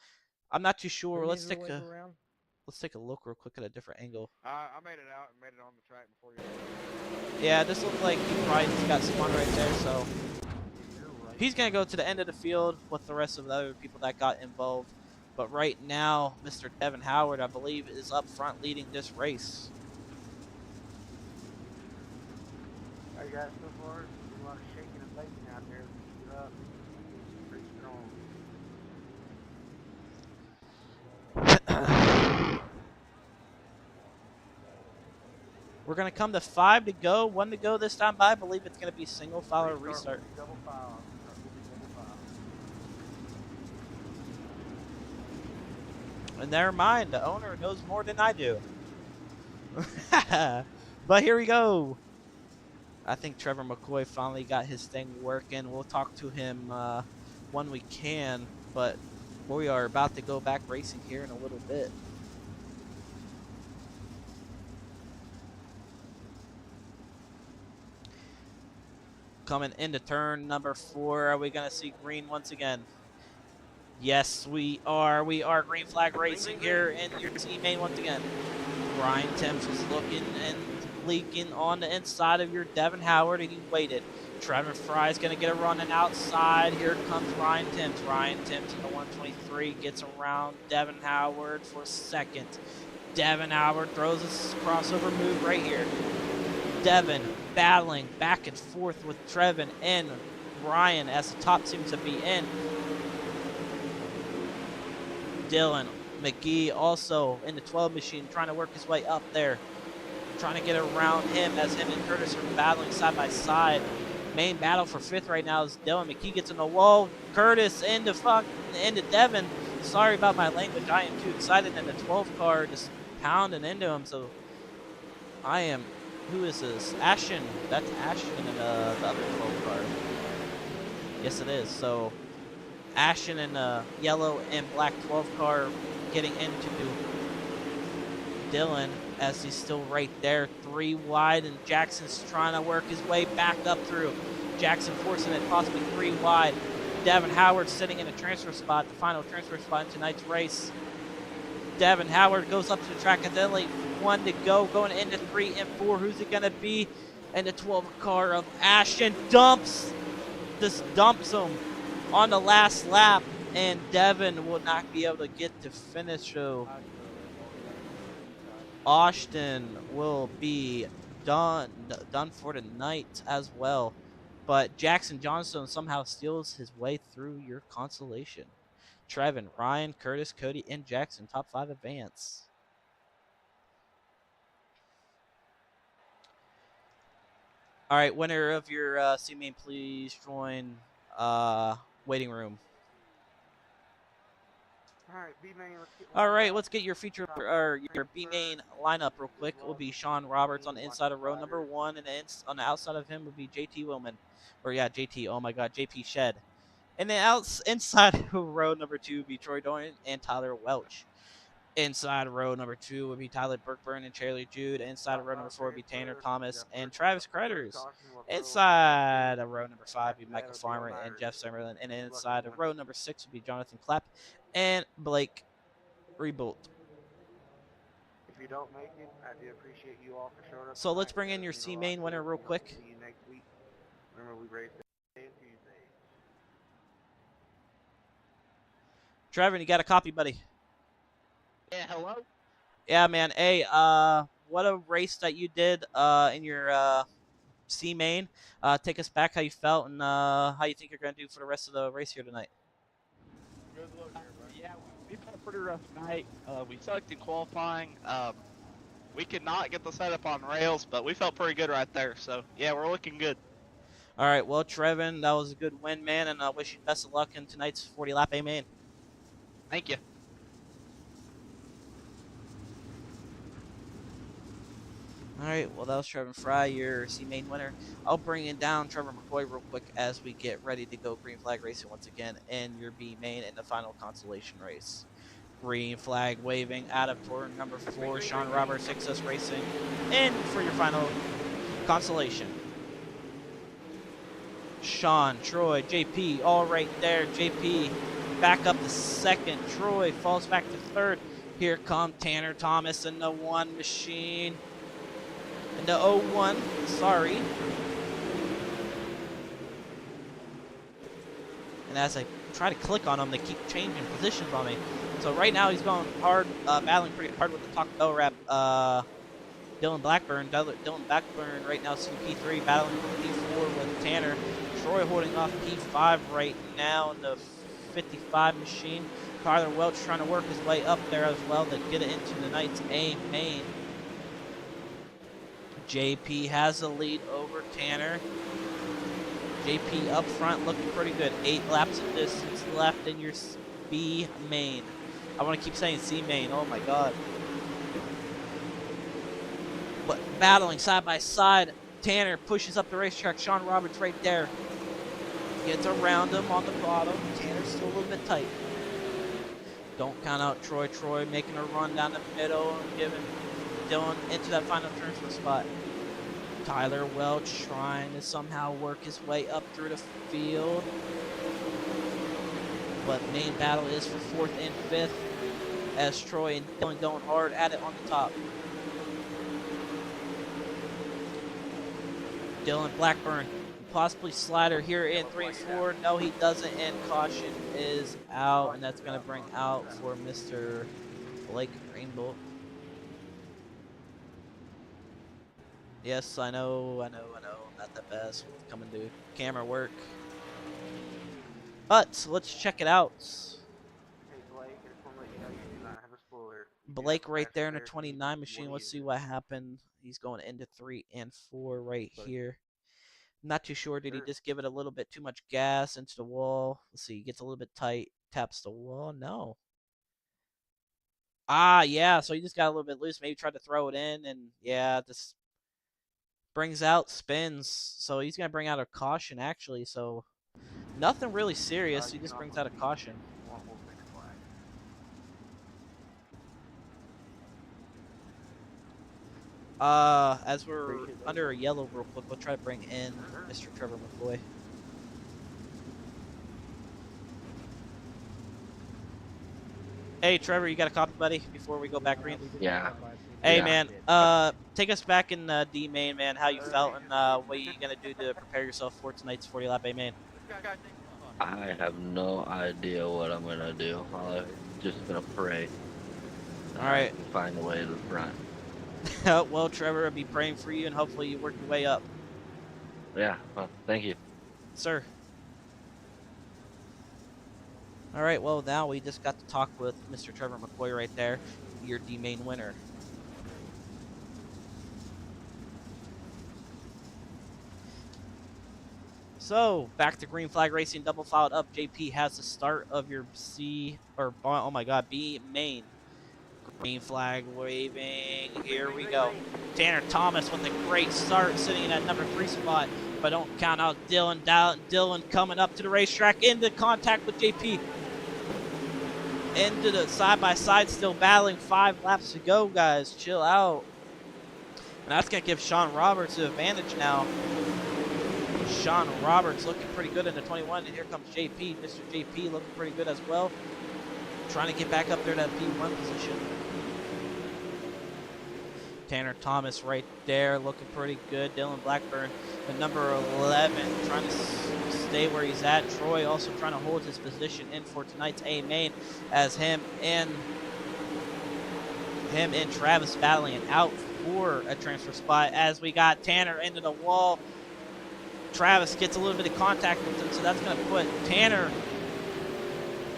I'm not too sure. Let's take a look real quick at a different angle. I made it out and made it on the track before you. Yeah, this looks like he probably just got spun right there, so he's going to go to the end of the field with the rest of the other people that got involved. But right now, Mr. Devin Howard, I believe, is up front leading this race. How you guys so far? A lot of shaking and baking out there. Keep it up. Pretty strong. We're going to come to 5 to go, 1 to go this time, but I believe it's going to be single file or restart. Double file. And never mind, the owner knows more than I do. But here we go. I think Trevor McCoy finally got his thing working. We'll talk to him when we can, but we are about to go back racing here in a little bit. Coming into turn number 4, are we going to see green once again? Yes, we are. We are green flag racing here in your teammate once again. Ryan Timms was looking and leaking on the inside of your Devin Howard, and he waited. Trevor Fry's going to get a run and outside. Here comes Ryan Timms. Ryan Timms in the 123 gets around Devin Howard for second. Devin Howard throws a crossover move right here. Devin battling back and forth with Trevin and Ryan as the top seems to be in. Dylan McGee also in the 12 machine trying to work his way up there. Trying to get around him as him and Curtis are battling side by side. Main battle for 5th right now is Dylan McGee gets in the wall. Curtis into Devin. Sorry about my language. I am too excited in the 12 car just pounding into him. So I am, who is this? Ashton. That's Ashton in the other 12 car. Yes, it is. So Ashton in the yellow and black 12 car getting into Dylan as he's still right there, 3 wide, and Jackson's trying to work his way back up through. Jackson forcing it possibly 3 wide. Devin Howard sitting in a transfer spot, the final transfer spot in tonight's race. Devin Howard goes up to the track, and then like 1 to go, going into 3 and 4. Who's it going to be? And the 12 car of Ashton dumps him on the last lap, and Devin will not be able to get to finish. So Austin will be done for the night as well. But Jackson Johnstone somehow steals his way through your consolation. Trevin, Ryan, Curtis, Cody, and Jackson, top 5 advance. All right, winner of your C-Main, please join waiting room. All right, let's get your feature or your B-Main lineup real quick. It will be Sean Roberts on the inside of row number 1, and on the outside of him will be JT Willman. Or yeah, JT, oh my God, JP Shed. And then inside of row number 2 will be Troy Doran and Tyler Welch. Inside of row number 2 will be Tyler Burkburn and Charlie Jude. Inside of row number 4 will be Tanner Thomas and Travis Kreiters. Inside of row number 5 will be Michael Farmer and Jeff Summerlin. And inside of row number 6 will be Jonathan Clapp and Blake Rebolt. If you don't make it, I do appreciate you all for showing up. So let's bring in your C-Main winner real quick. See you next week. Remember, we race Tuesday and Tuesday. Trevor, you got a copy, buddy? Yeah, hello? Yeah, man. Hey, what a race that you did in your C-Main. Take us back how you felt and how you think you're going to do for the rest of the race here tonight. Good luck here, bud. Yeah, we've had a pretty rough night. We sucked in qualifying. We could not get the setup on rails, but we felt pretty good right there. So, yeah, we're looking good. All right, well, Trevin, that was a good win, man, and I wish you best of luck in tonight's 40 lap A main. Thank you. All right, well, that was Trevin Fry, your C main winner. I'll bring in down Trevor McCoy real quick as we get ready to go green flag racing once again in your B main in the final consolation race. Green flag waving out of turn number 4, Sean Roberts, Success Racing, in for your final consolation. Sean, Troy, JP, all right there. JP back up to second. Troy falls back to third. Here come Tanner Thomas in the 1 machine. In the 01, sorry. And as I try to click on them, they keep changing positions on me. So right now he's going hard, battling pretty hard with the Taco Bell rep. Dylan Blackburn right now CP3 battling P4 with Tanner. Troy holding off P5 right now in the 55 machine. Tyler Welch trying to work his way up there as well to get it into the night's A main. JP has the lead over Tanner. JP up front looking pretty good. 8 laps of distance left in your B main. I want to keep saying C main. Oh my god. But battling side by side. Tanner pushes up the racetrack. Sean Roberts right there. Gets around him on the bottom. Tanner's still a little bit tight. Don't count out Troy. Troy making a run down the middle and giving Dylan into that final transfer spot. Tyler Welch trying to somehow work his way up through the field. But main battle is for 4th and 5th as Troy and Dylan going hard at it on the top. Dylan Blackburn possibly slider here in 3 and 4. No, he doesn't, and caution is out, and that's going to bring out for Mr. Blake Rainbow. Yes, I know, I'm not the best with coming to camera work. But let's check it out. Hey Blake, I just want to let you know you do not have a spoiler. Blake right there in a 29 machine. Let's see what happened. He's going into 3 and 4 right here. Not too sure. Did he just give it a little bit too much gas into the wall? Let's see. He gets a little bit tight. Taps the wall. No. Ah, yeah. So he just got a little bit loose. Maybe tried to throw it in. And, yeah, this brings out spins. So he's going to bring out a caution, actually. So nothing really serious. He just brings out a caution. As we're under a yellow real quick, we'll try to bring in Mr. Trevor McCoy. Hey, Trevor, you got a copy, buddy, before we go back green? Yeah. Hey, Yeah. man, take us back in D main, man, how you felt and what you going to do to prepare yourself for tonight's 40 lap A main. I have no idea what I'm gonna do. I'm just gonna pray. All right. I can find a way to the front. Well, Trevor, I'll be praying for you, and hopefully you work your way up. Yeah. Well, thank you. Sir. All right, well, now we just got to talk with Mr. Trevor McCoy right there, your D main winner. So, back to green flag racing, double filed up. JP has the start of your B main. Green flag waving. Here we go. Tanner Thomas with a great start, sitting in that number 3 spot. But don't count out Dylan. Dylan coming up to the racetrack, into contact with JP. Into the side-by-side, still battling. 5 laps to go, guys. Chill out. And that's going to give Sean Roberts the advantage now. Sean Roberts looking pretty good in the 21. And here comes JP. Mr. JP looking pretty good as well. Trying to get back up there to that P1 position. Tanner Thomas right there looking pretty good. Dylan Blackburn, the number 11, trying to stay where he's at. Troy also trying to hold his position in for tonight's A main, as him and Travis battling it out for a transfer spot, as we got Tanner into the wall. Travis gets a little bit of contact with him, so that's going to put Tanner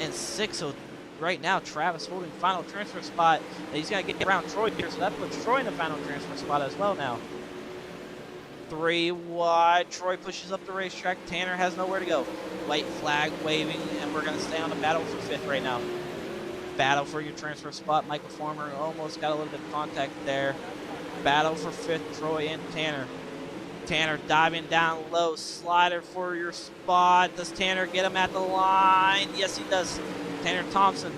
in 6th. So right now, Travis holding final transfer spot. And he's going to get around Troy here, so that puts Troy in the final transfer spot as well now. 3 wide. Troy pushes up the racetrack. Tanner has nowhere to go. White flag waving, and we're going to stay on the battle for 5th right now. Battle for your transfer spot. Michael Farmer almost got a little bit of contact there. Battle for 5th, Troy and Tanner. Tanner diving down low. Slider for your spot. Does Tanner get him at the line? Yes, he does. Tanner Thompson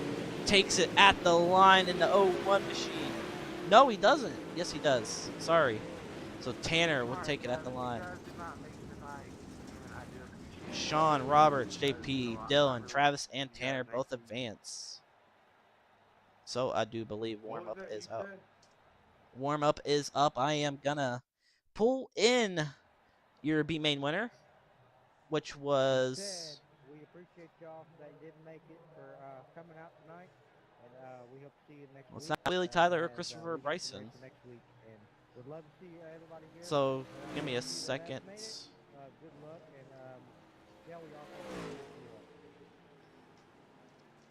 takes it at the line in the 01 machine. No, he doesn't. Yes, he does. Sorry. So Tanner will take it at the line. Sean, Roberts, JP, Dylan, Travis, and Tanner both advance. So I do believe warm-up is up. Warm-up is up. I am going to pull in your B main winner, which was... We appreciate y'all that didn't make it for coming out tonight. And we hope to see you next week. It's not Willie, Tyler, or Christopher Bryson. Next week, and we'd love to see everybody here. So give me a second. Good luck, and yeah, we also.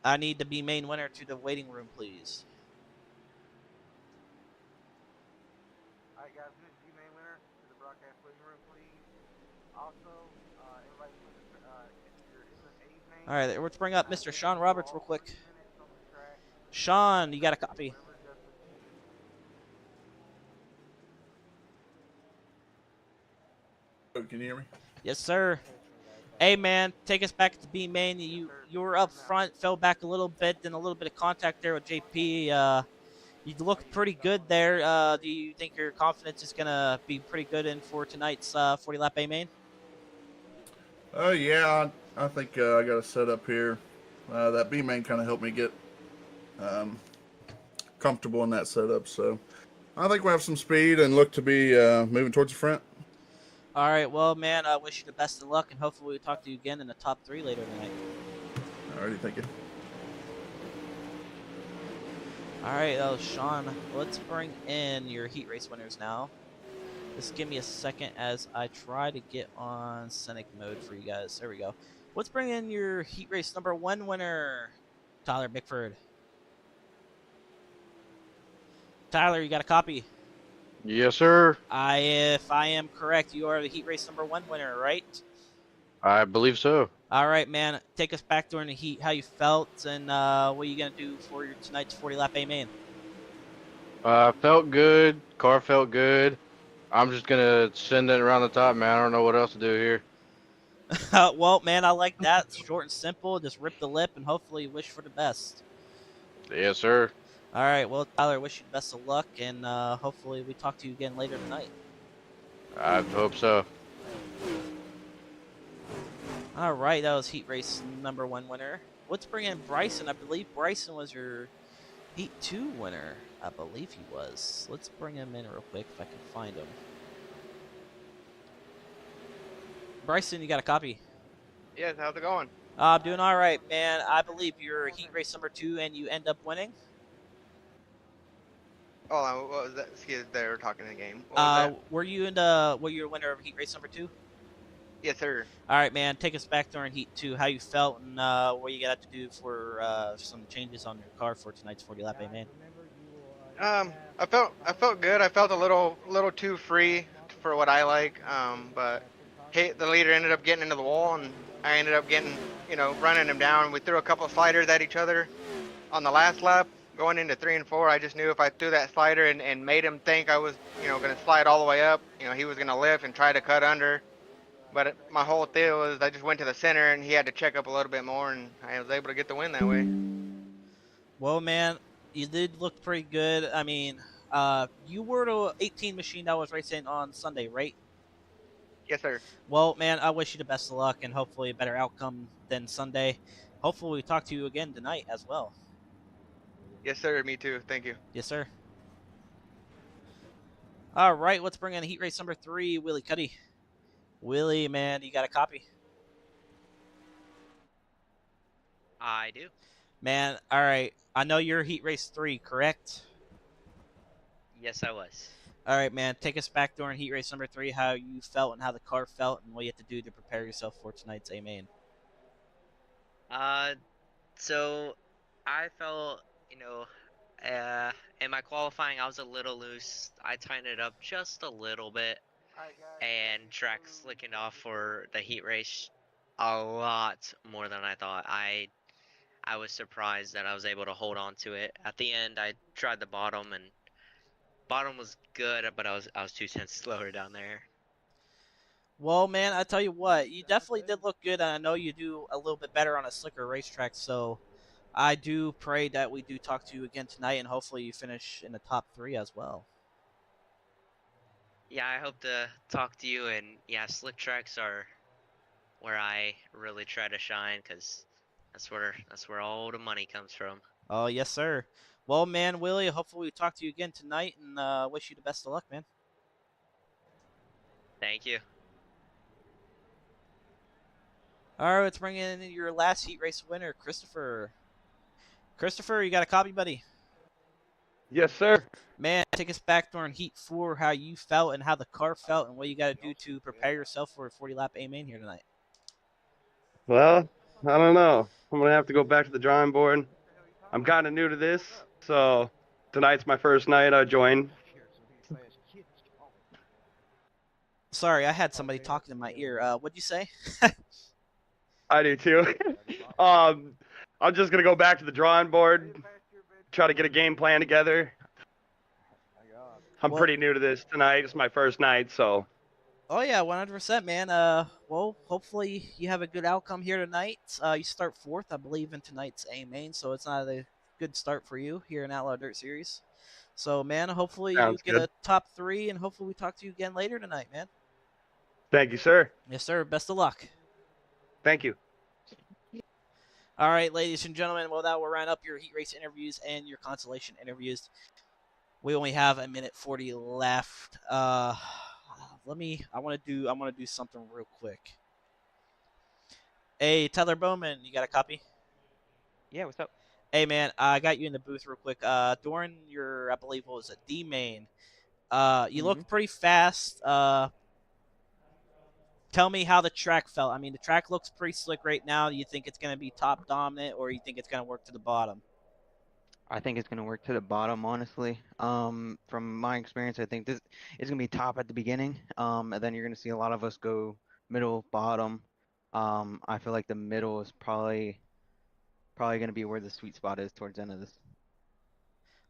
I need the B main winner to the waiting room, please. All right, guys, who's the main winner to the broadcast waiting room, please? Also, everybody, your A's name. All right, let's bring up Mr. Sean Roberts real quick. Sean, you got a copy? Oh, can you hear me? Yes, sir. Hey, man, take us back to B main. You were up front, fell back a little bit, then a little bit of contact there with JP. You look pretty good there. Do you think your confidence is gonna be pretty good in for tonight's 40 lap A main? Yeah, I think I got a setup here. That B main kind of helped me get comfortable in that setup, so I think we have some speed and look to be moving towards the front. All right, well, man, I wish you the best of luck, and hopefully we'll talk to you again in the top 3 later tonight. Alrighty, thank you. All right, Sean, let's bring in your heat race winners now. Just give me a second as I try to get on scenic mode for you guys. There we go. Let's bring in your heat race number 1 winner, Tyler Bickford. Tyler, you got a copy? Yes, sir. If I am correct, you are the heat race number 1 winner, right? I believe so. All right, man. Take us back during the heat, how you felt, and what are you going to do for your tonight's 40 lap A main? Felt good. Car felt good. I'm just going to send it around the top, man. I don't know what else to do here. Well, man, I like that. It's short and simple. Just rip the lip and hopefully wish for the best. Yes, sir. All right. Well, Tyler, wish you the best of luck, and hopefully we talk to you again later tonight. I hope so. All right. That was heat race number 1 winner. Let's bring in Bryson. I believe Bryson was your heat 2 winner. I believe he was. Let's bring him in real quick if I can find him. Bryson, you got a copy? Yes, how's it going? I'm doing all right, man. I believe you're heat race number 2 and you end up winning. Oh, what was that? Excuse, they were talking in the game. Were you a winner of heat race number 2? Yes, sir. All right, man. Take us back during heat 2. How you felt and what you got to do for some changes on your car for tonight's 40 lap A main. I felt good. I felt a little too free for what I like. But the leader ended up getting into the wall, and I ended up getting, running him down. We threw a couple of sliders at each other on the last lap. Going into 3 and 4, I just knew if I threw that slider and made him think I was, going to slide all the way up, he was going to lift and try to cut under. But my whole deal was I just went to the center, and he had to check up a little bit more, and I was able to get the win that way. Well, man, you did look pretty good. I mean, you were the 18 machine that was racing on Sunday, right? Yes, sir. Well, man, I wish you the best of luck and hopefully a better outcome than Sunday. Hopefully we talk to you again tonight as well. Yes, sir. Me too. Thank you. Yes, sir. All right, let's bring in heat race number 3, Willie Cuddy. Willie, man, you got a copy? I do. Man, all right. I know you're heat race 3, correct? Yes, I was. All right, man. Take us back during heat race number 3, how you felt and how the car felt and what you have to do to prepare yourself for tonight's A main. So I felt, in my qualifying, I was a little loose. I tightened it up just a little bit. and track slicking off for the heat race a lot more than I thought. I was surprised that I was able to hold on to it. At the end, I tried the bottom, and bottom was good, but I was 2 tenths slower down there. Well, man, I tell you what, you definitely did look good, and I know you do a little bit better on a slicker racetrack. So I do pray that we do talk to you again tonight, and hopefully you finish in the top 3 as well. Yeah, I hope to talk to you, and yeah, slick tracks are where I really try to shine, because that's where all the money comes from. Oh, yes, sir. Well, man, Willie, hopefully we talk to you again tonight, and wish you the best of luck, man. Thank you. All right, let's bring in your last heat race winner, Christopher. Christopher, you got a copy, buddy? Yes, sir. Man, take us back during Heat 4, how you felt and how the car felt, and what you got to do to prepare yourself for a 40-lap A-main here tonight. Well, I don't know. I'm going to have to go back to the drawing board. I'm kind of new to this, so tonight's my first night I joined. Sorry, I had somebody talking in my ear. What'd you say? I do too. I'm just going to go back to the drawing board, try to get a game plan together. I'm pretty new to this tonight. It's my first night, so. Oh, yeah, 100%, man. Well, hopefully you have a good outcome here tonight. You start 4th, I believe, in tonight's A-main, so it's not a good start for you here in Outlaw Dirt Series. So, man, hopefully you get a top 3, and hopefully we talk to you again later tonight, man. Thank you, sir. Yes, sir. Best of luck. Thank you. All right, ladies and gentlemen, well, that will round up your heat race interviews and your consolation interviews. We only have a minute 40 left. I want to do something real quick. Hey, Tyler Bowman, you got a copy? Yeah, what's up? Hey, man, I got you in the booth real quick. During your, I believe, what was it, D-main, you looked pretty fast. Tell me how the track felt. I mean, the track looks pretty slick right now. Do you think it's going to be top dominant, or you think it's going to work to the bottom? I think it's going to work to the bottom, honestly. From my experience, I think this is going to be top at the beginning, and then you're going to see a lot of us go middle, bottom. I feel like the middle is probably going to be where the sweet spot is towards the end of this.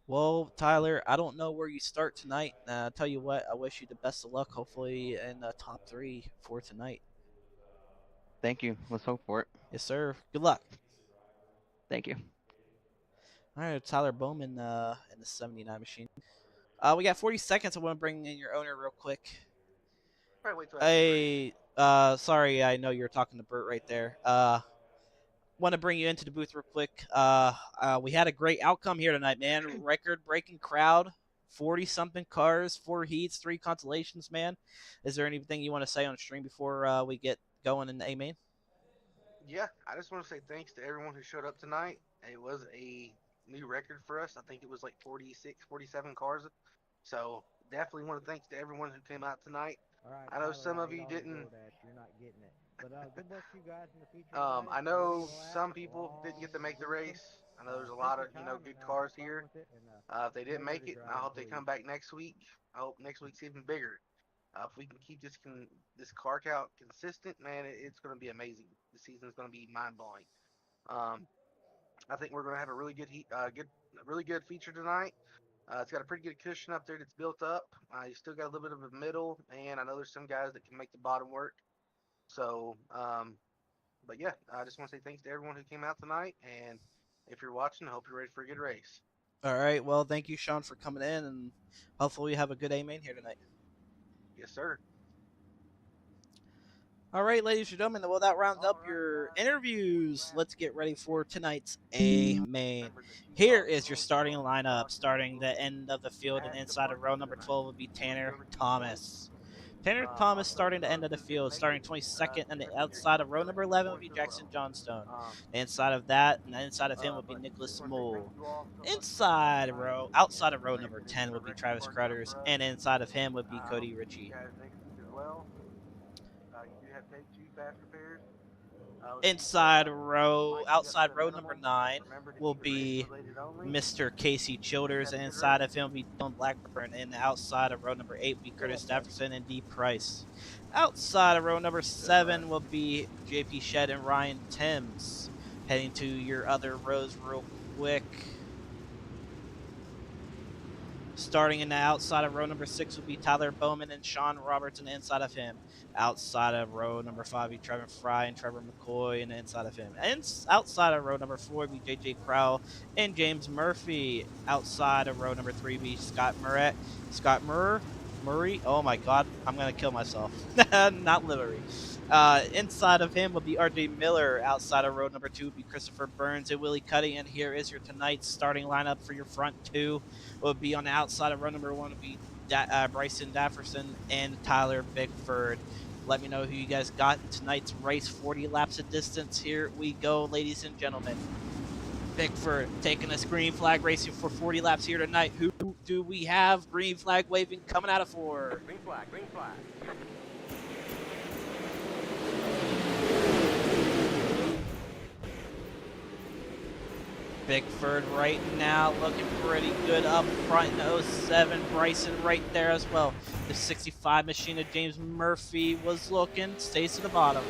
Well, Tyler, I don't know where you start tonight. I'll tell you what, I wish you the best of luck, hopefully in the top 3 for tonight. Thank you. Let's hope for it. Yes, sir. Good luck. Thank you. All right, Tyler Bowman in the 79 machine. We got 40 seconds. I want to bring in your owner real quick. Hey, sorry, I know you're talking to Bert right there. Want to bring you into the booth real quick. We had a great outcome here tonight, man. Record-breaking crowd, 40-something cars, 4 heats, 3 consolations, man. Is there anything you want to say on the stream before we get going in the A-main? Yeah, I just want to say thanks to everyone who showed up tonight. It was a new record for us. I think it was like 46, 47 cars. So definitely want to thanks to everyone who came out tonight. Right, I know Tyler, some of you didn't. You're not getting it. But good luck to you guys in the future. I know some people didn't get to make the race. I know there's a lot of good cars here. If they didn't make it, I hope they come back next week. I hope next week's even bigger. If we can keep this car count consistent, man, it's going to be amazing. The season's going to be mind blowing. I think we're going to have a really good feature tonight. It's got a pretty good cushion up there that's built up. You still got a little bit of a middle, and I know there's some guys that can make the bottom work. So, but yeah, I just want to say thanks to everyone who came out tonight, and if you're watching, I hope you're ready for a good race. All right, well, thank you, Sean, for coming in, and hopefully we have a good A-main here tonight. Yes, sir. All right, ladies and gentlemen, well, that rounds up your interviews. Let's get ready for tonight's A-main. Here is your starting lineup. Starting the end of the field and inside of row number 12 would be Tanner Thomas. Tanner Thomas starting the end of the field, starting 22nd, and the outside of row number 11 would be Jackson Johnstone. Inside of that, and inside of him would be Nicholas Moll. Outside of row number 10 would be Travis Cruthers, and inside of him would be Cody Ritchie. You do have two fast repairs. Inside row, outside row number 9 will be Mr. Casey Childers, and inside of him will be Dylan Blackburn, and outside of row number 8 will be Curtis Jefferson and D. Price. Outside of row number 7 will be JP Shed and Ryan Timms. Heading to your other rows real quick. Starting in the outside of row number 6 will be Tyler Bowman and Sean Roberts, and inside of him. Outside of row number 5 will be Trevor Fry and Trevor McCoy, and inside of him. And outside of row number 4 will be JJ Crowell and James Murphy. Outside of row number 3 will be Scott Murray. Oh my God, I'm gonna kill myself. Not Livery. Inside of him will be RJ Miller. Outside of row number 2 will be Christopher Burns and Willie Cuddy. And here is your tonight's starting lineup for your front two. Will be on the outside of row number 1 will be Bryson Dafferson and Tyler Bickford. Let me know who you guys got in tonight's race. 40 laps of distance. Here we go, ladies and gentlemen. Bickford taking a green flag racing for 40 laps here tonight. Who do we have? Green flag waving coming out of 4. Green flag, green flag. Bickford right now looking pretty good up front in the 07. Bryson right there as well. The 65 machine of James Murphy was looking, stays to the bottom.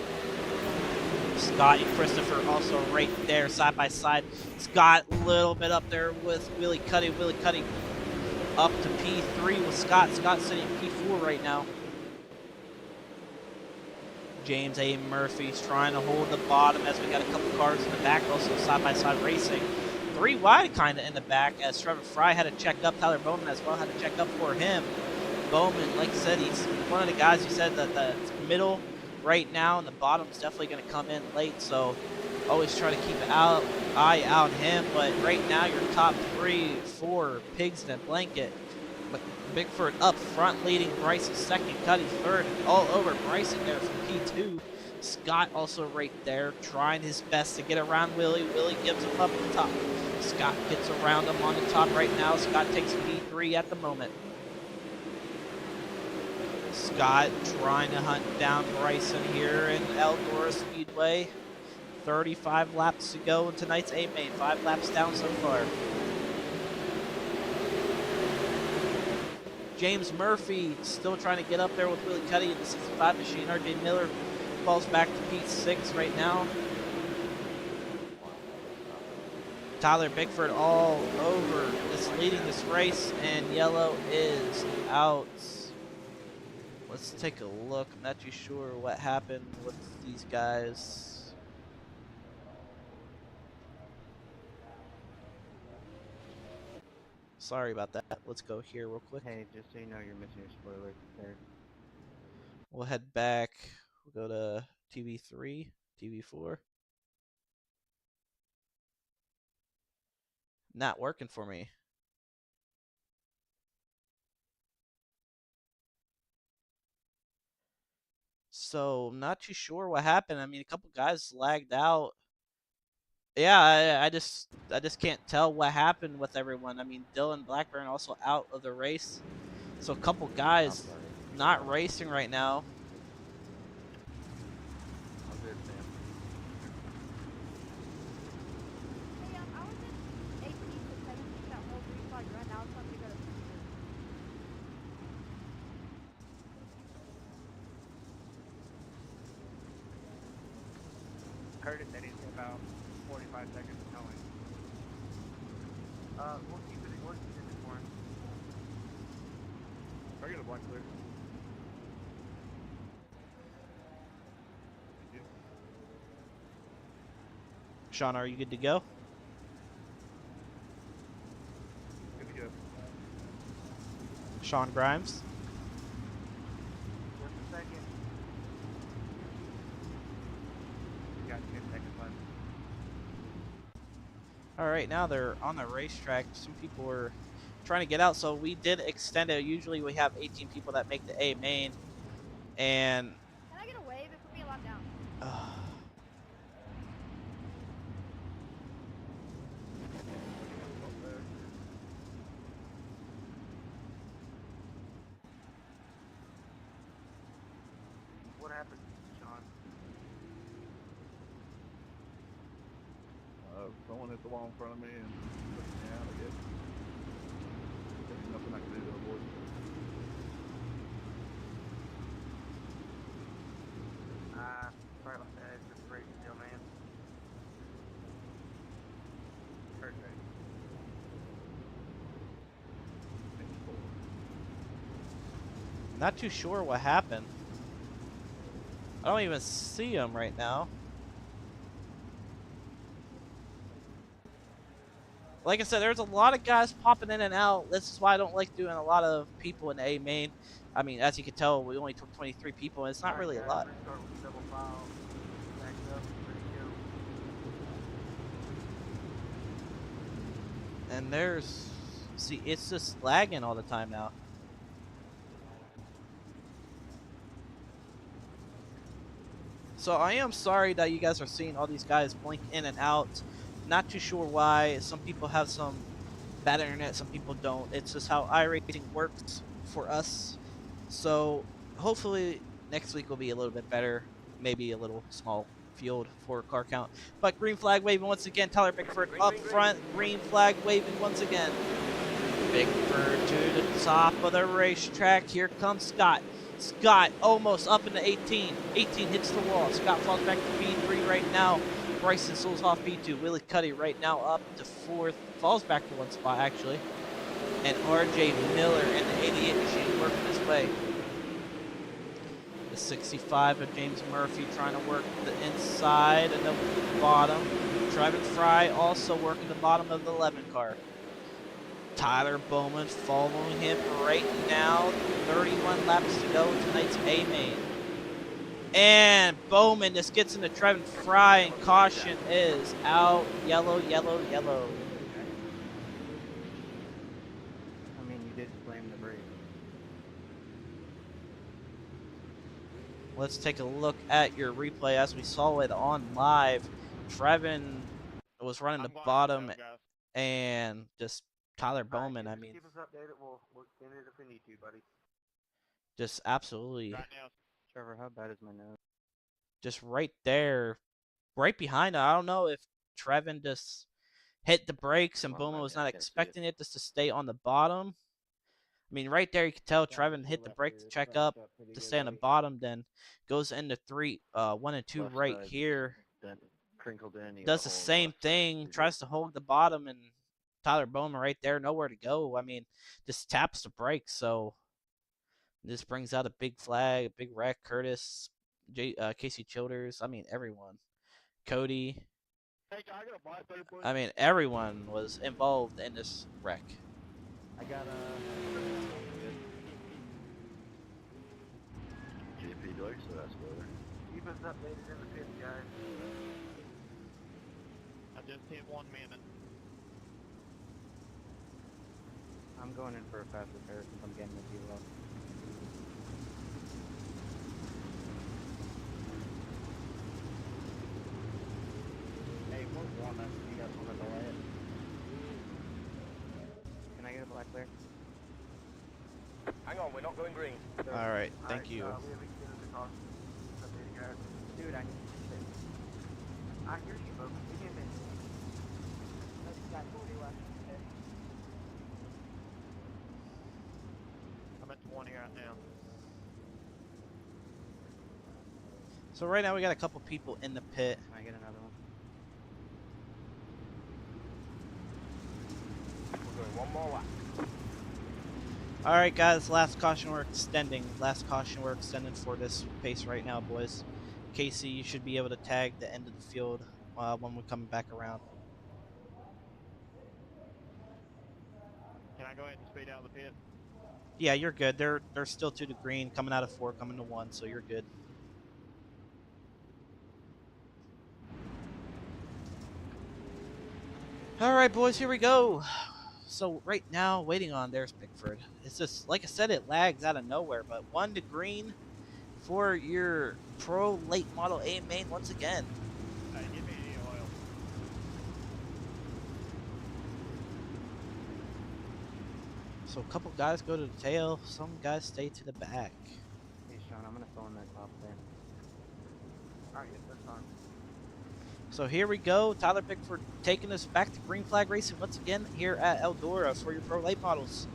Scott and Christopher also right there side by side. Scott a little bit up there with Willie Cuddy. Willie Cuddy up to P3 with Scott. Scott sitting P4 right now. James A. Murphy's trying to hold the bottom as we got a couple cars in the back also side by side racing. 3 wide kind of in the back as Trevor Fry had to check up. Tyler Bowman as well had to check up for him. Bowman, like I said, he's one of the guys who said that the middle right now and the bottom's definitely going to come in late, so always try to keep an eye out on him. But right now your top 3, 4 pigs in a blanket. Bickford up front leading Bryson second, Cuddy third, all over Bryson there from P2. Scott also right there trying his best to get around Willie. Willie gives him up at the top. Scott gets around him on the top right now. Scott takes P3 at the moment. Scott trying to hunt down Bryson here in Eldora Speedway. 35 laps to go in tonight's A main. 5 laps down so far. James Murphy still trying to get up there with Willie Cuddy in the 65 machine. RJ Miller falls back to P6 right now. Tyler Bickford all over this leading this race, and yellow is out. Let's take a look. I'm not too sure what happened with these guys. Sorry about that. Let's go here real quick. Hey, just so you know, you're missing your spoiler there. We'll head back. We'll go to TV3, TV4. Not working for me. So, not too sure what happened. I mean, a couple guys lagged out. Yeah, I just can't tell what happened with everyone. I mean, Dylan Blackburn also out of the race. So a couple guys not racing right now. Curtis said he's about 45 seconds of towing. We'll keep it for him. Are you gonna block clear? Sean, are you good to go? Good to go. Sean Grimes. Just a second. You got 10 seconds left. All right, now they're on the racetrack. Some people were trying to get out, so we did extend it. Usually we have 18 people that make the A main, and can I get a wave? It put me a lot down. What happened, Sean? hit the wall in front of me and pushed me out, I guess. There's nothing I can do to avoid it. Sorry about that. It's just a great deal, man. Perfect. Not too sure what happened. I don't even see him right now. Like I said, there's a lot of guys popping in and out. This is why I don't like doing a lot of people in A main. I mean, as you can tell, we only took 23 people, and it's not really a lot. And there's, see, it's just lagging all the time now. So I am sorry that you guys are seeing all these guys blink in and out. Not too sure why. Some people have some bad internet, some people don't. It's just how iRacing works for us. So hopefully next week will be a little bit better. Maybe a little small field for car count. But green flag waving once again. Tyler Bickford up front. Green flag waving once again. Bickford to the top of the racetrack. Here comes Scott. Scott almost up into 18. 18 hits the wall. Scott falls back to P3 right now. Bryson Souls off P2. Willie Cuddy right now up to 4th. Falls back to 1 spot actually. And RJ Miller in the 88 machine working his way. The 65 of James Murphy trying to work the inside and the bottom. Travis Fry also working the bottom of the 11 car. Tyler Bowman following him right now. 31 laps to go in tonight's A main. And Bowman just gets into Trevin Fry, and caution is out. Yellow, yellow, yellow. I mean, you did slam the brake. Let's take a look at your replay as we saw it on live. Trevin was running the bottom, and just Tyler Bowman, I mean, Keep us updated. We'll extend it if we need to, buddy. just absolutely, Trevor, how bad is my nose? just right there, right behind it. I don't know if Trevin just hit the brakes and Bowman was not expecting it just to stay on the bottom. I mean, right there you can tell Trevin hit the brake to check up to stay on the bottom, then goes into 1 and 2 right here. Does the same thing, tries to hold the bottom, and Tyler Bowman right there, nowhere to go. I mean, just taps the brakes, so this brings out a big flag, a big wreck. Curtis, Casey Childers, I mean, everyone. Cody. I mean, everyone was involved in this wreck. I got JP Doig, so that's better. Keep us updated in the pit, guys. I just hit 1 minute. I'm going in for a fast repair since I'm getting the fuel up. Hey, we're warm up. You guys want to delay it? Can I get a black clear? Hang on, we're not going green. All right, thank you. We have extended the cost. Updated, guys. Dude, I need to sit. I hear you, folks. Give me a minute. That's got 40 left. I'm at 20 right now. So right now we got a couple people in the pit. Can I get another one? We're going 1 more lap. All right, guys, last caution we're extending. Last caution we're extending for this pace right now, boys. Casey, you should be able to tag the end of the field when we're coming back around. Can I go ahead and speed out of the pit? Yeah, you're good. They're still 2 to green, coming out of 4, coming to 1, so you're good. All right, boys, here we go. So right now, waiting on there's Pickford. It's just, like I said, it lags out of nowhere, but 1 to green for your Pro Late Model A main once again. Hey, give me any oil. So a couple guys go to the tail, some guys stay to the back. Hey, Sean, I'm going to fill in that top there. Alright, yes, that's fine. So here we go. Tyler Bickford taking us back to green flag racing once again here at Eldora for your pro late models.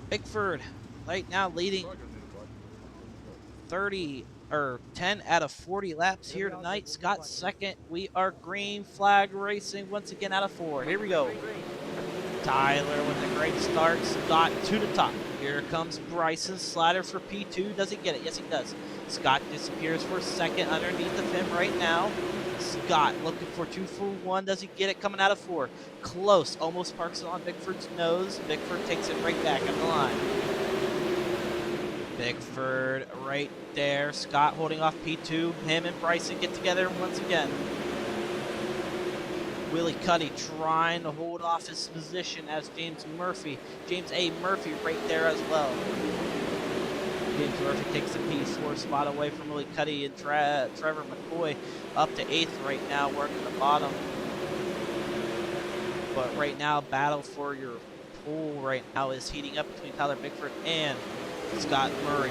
Bickford right now leading 10 out of 40 laps here tonight. Scott second. We are green flag racing once again out of 4. Here we go. Tyler with a great start. Scott to the top. Here comes Bryson. Slider for P2. Does he get it? Yes, he does. Scott disappears for second underneath the fin right now. Scott looking for 2 for 1. Does he get it? Coming out of 4. Close. Almost parks it on Bickford's nose. Bickford takes it right back up the line. Bickford right there. Scott holding off P2. Him and Bryson get together once again. Willie Cuddy trying to hold off his position as James A. Murphy right there as well. James Murphy takes the P4 spot away from Willie Cuddy, and Trevor McCoy up to 8th right now, working the bottom. But right now, battle for your pole right now is heating up between Tyler Bickford and Scott Murray.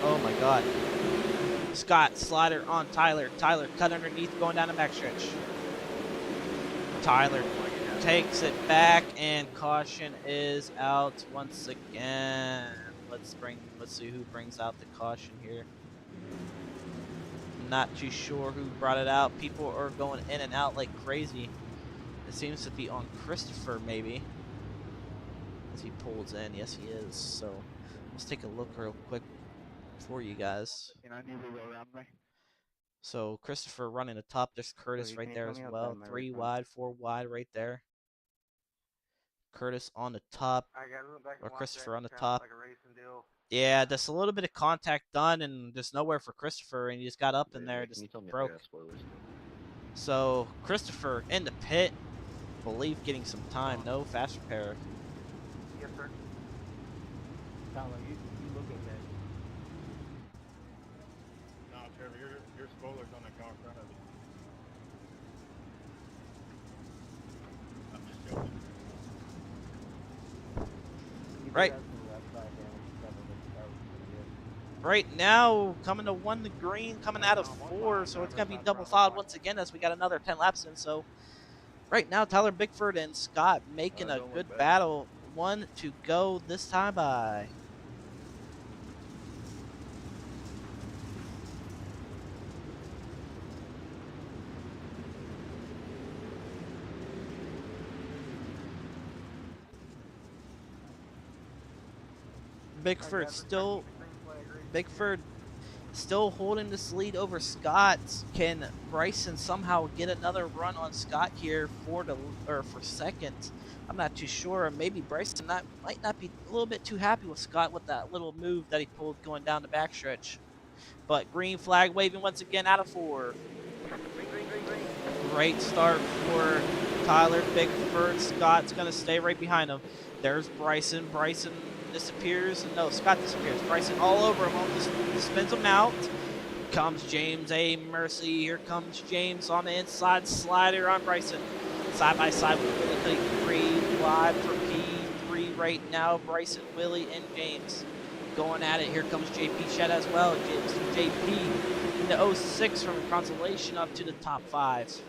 Oh my God. Scott slider on Tyler. Tyler cut underneath, going down the backstretch. Tyler takes it back, and caution is out once again. Let's see who brings out the caution here. Not too sure who brought it out. People are going in and out like crazy. It seems to be on Christopher maybe, as he pulls in. Yes, he is. So let's take a look real quick for you guys. So Christopher running the top. There's Curtis right there as well. 3 wide, 4 wide right there. Curtis on the top, or Christopher on the top. Yeah, there's a little bit of contact done, and there's nowhere for Christopher, and he just got up in there, just broke. So Christopher in the pit, believe getting some time. No fast repair. Yes, sir. Tyler, you look okay. No, Trevor, your spoiler's on the car in front of you. I'm just joking. Right. Right now, coming to 1 to green, coming out of 4, so it's going to be double fouled once again as we got another 10 laps in. So right now, Tyler Bickford and Scott making a good battle. 1 to go this time by. Bickford still holding this lead over Scott. Can Bryson somehow get another run on Scott here for second? I'm not too sure. Maybe Bryson might not be a little bit too happy with Scott with that little move that he pulled going down the backstretch. But green flag waving once again out of 4. Great start for Tyler Bickford. Scott's going to stay right behind him. There's Bryson. Bryson disappears. No, Scott disappears. Bryson all over him. Just spins him out. Comes James A. Mercy. Here comes James on the inside. Slider on Bryson. Side by side with Willie. 3 wide for P3 right now. Bryson, Willie, and James going at it. Here comes JP Shed as well. JP in the 06 from consolation up to the top 5.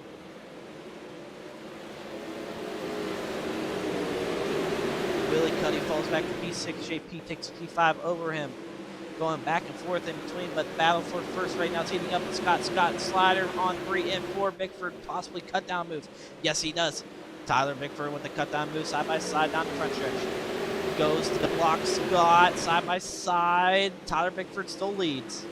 Willie Cuddy falls back to P6. JP takes P5 over him. Going back and forth in between, but battle for first right now is heating up with Scott. Scott slider on 3 and 4. Bickford possibly cut down move. Yes, he does. Tyler Bickford with the cut down move side by side down the front stretch. Goes to the block. Scott side by side. Tyler Bickford still leads.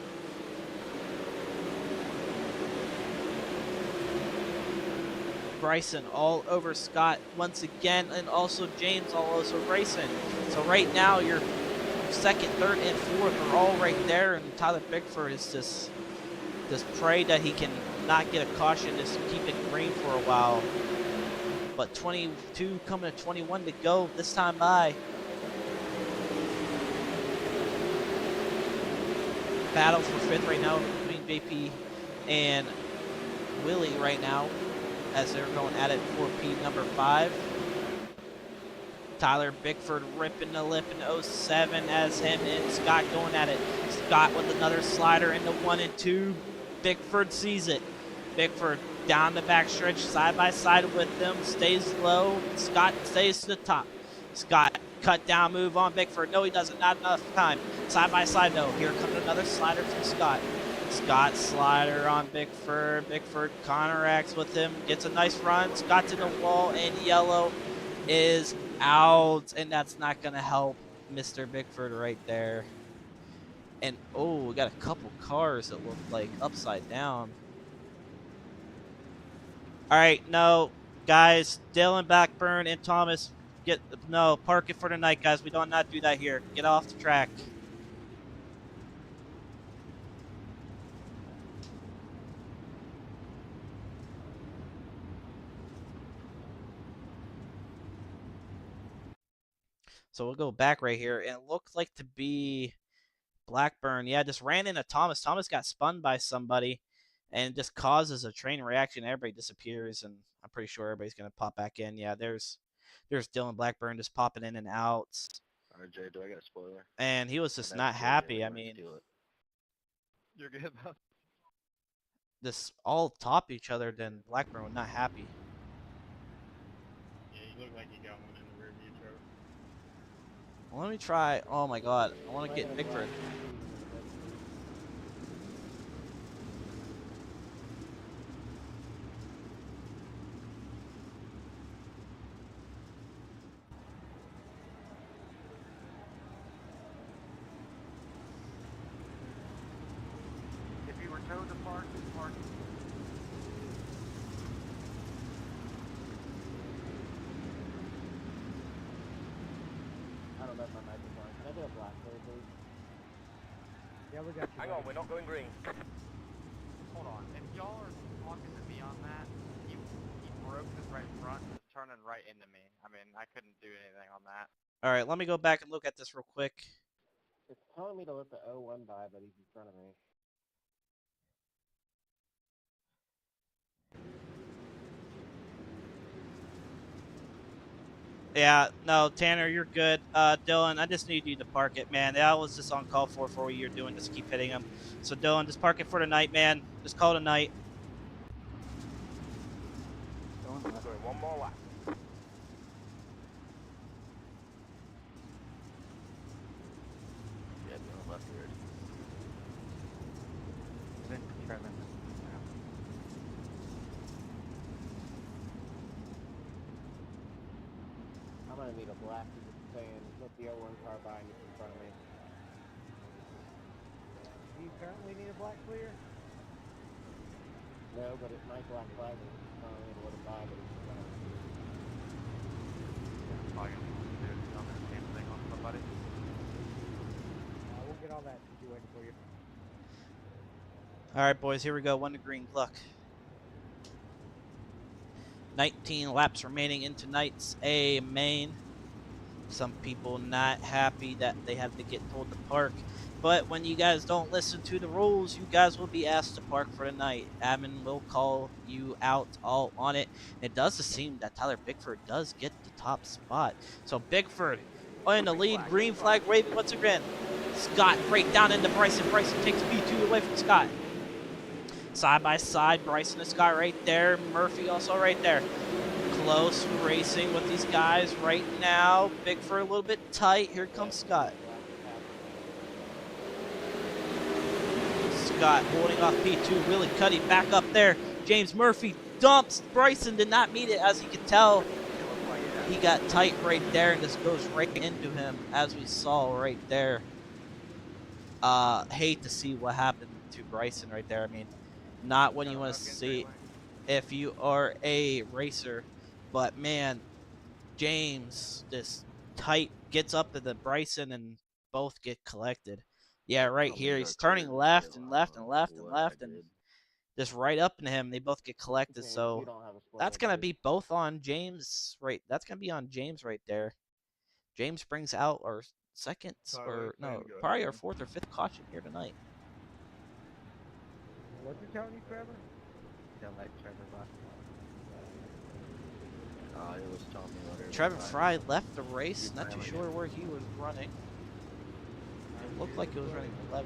Bryson all over Scott once again, and also James all over Bryson. So right now your second, third, and fourth are all right there, and Tyler Bickford is just prayed that he can not get a caution, just keep it green for a while. But 22 coming to 21 to go this time by. Battle for fifth right now between JP and Willie right now, as they're going at it for P number 5. Tyler Bickford ripping the lip in 07 as him and Scott going at it. Scott with another slider into 1 and 2. Bickford sees it. Bickford down the backstretch, side by side with them, stays low. Scott stays to the top. Scott cut down move on Bickford. No, he doesn't. Not enough time. Side by side though. Here comes another slider from Scott. Scott slider on Bickford. Bickford counteracts with him. Gets a nice run. Scott to the wall, and yellow is out, and that's not gonna help Mr. Bickford right there. And oh, we got a couple cars that look like upside down. All right, no, guys, Dylan Blackburn and Thomas, park it for tonight, guys. We don't not do that here. Get off the track. So we'll go back right here, and it looked like to be Blackburn. Yeah, just ran into Thomas. Thomas got spun by somebody, and it just causes a train reaction. Everybody disappears, and I'm pretty sure everybody's gonna pop back in. Yeah, there's Dylan Blackburn just popping in and out. RJ, do I get a spoiler? And he was just not happy. I mean, You're good, bro. this all top each other. Then Blackburn was not happy. Yeah, you look like you got one in the rear view, Trevor. Well, let me try. Oh my God, I want to get Bickford. If you were told to park, park. I don't know if my microphone. Can I get a black clear, please? Yeah, we got you. Hang on, we're not going green. Hold on. If y'all are talking to me on that, he broke this right in front and was turning right into me. I mean, I couldn't do anything on that. All right, let me go back and look at this real quick. It's telling me to let the 01 by, but he's in front of me. Yeah, no, Tanner, you're good. Dylan, I just need you to park it, man. That was just on call for what you're doing. Just keep hitting him. So, Dylan, just park it for tonight, man. Just call it a night. Sorry, one more lap. Yeah, no, left rear. I'm gonna need a black. He's just saying, let the 01 car by and he's in front of me. Do you currently need a black clear? No, but my black flag is telling me to let it by, but he's in front of me. Probably gonna need to do the same thing on somebody. We'll get all that situated for you. All right, boys, here we go. 1 to green. Luck. 19 laps remaining in tonight's A main. Some people not happy that they have to get told to park. But when you guys don't listen to the rules, you guys will be asked to park for the night. Admin will call you out all on it. It does seem that Tyler Bickford does get the top spot. So Bickford in the lead, green flag waving once again. Scott right down into Bryson. Bryson takes P2 away from Scott. Side by side, Bryson and Scott right there. Murphy also right there. Close racing with these guys right now. Bickford a little bit tight. Here comes Scott. Scott holding off P2, really cutting back up there. James Murphy dumps. Bryson did not meet it, as you can tell. He got tight right there and just goes right into him, as we saw right there. Hate to see what happened to Bryson right there. I mean, not what you want to see if you are a racer, but man, James just tight gets up to the Bryson and both get collected. Yeah, right here he's turning left and left and left and left and just right up into him. They both get collected. So that's gonna be both on James. Right, that's gonna be on James right there. James brings out our second or no, probably our fourth or fifth caution here tonight. What's it telling you, Trevor? Don't let Trevor buck. It was telling me whatever. Trevor Fry left the race. Not too sure where he was running. It looked like he was running 11th.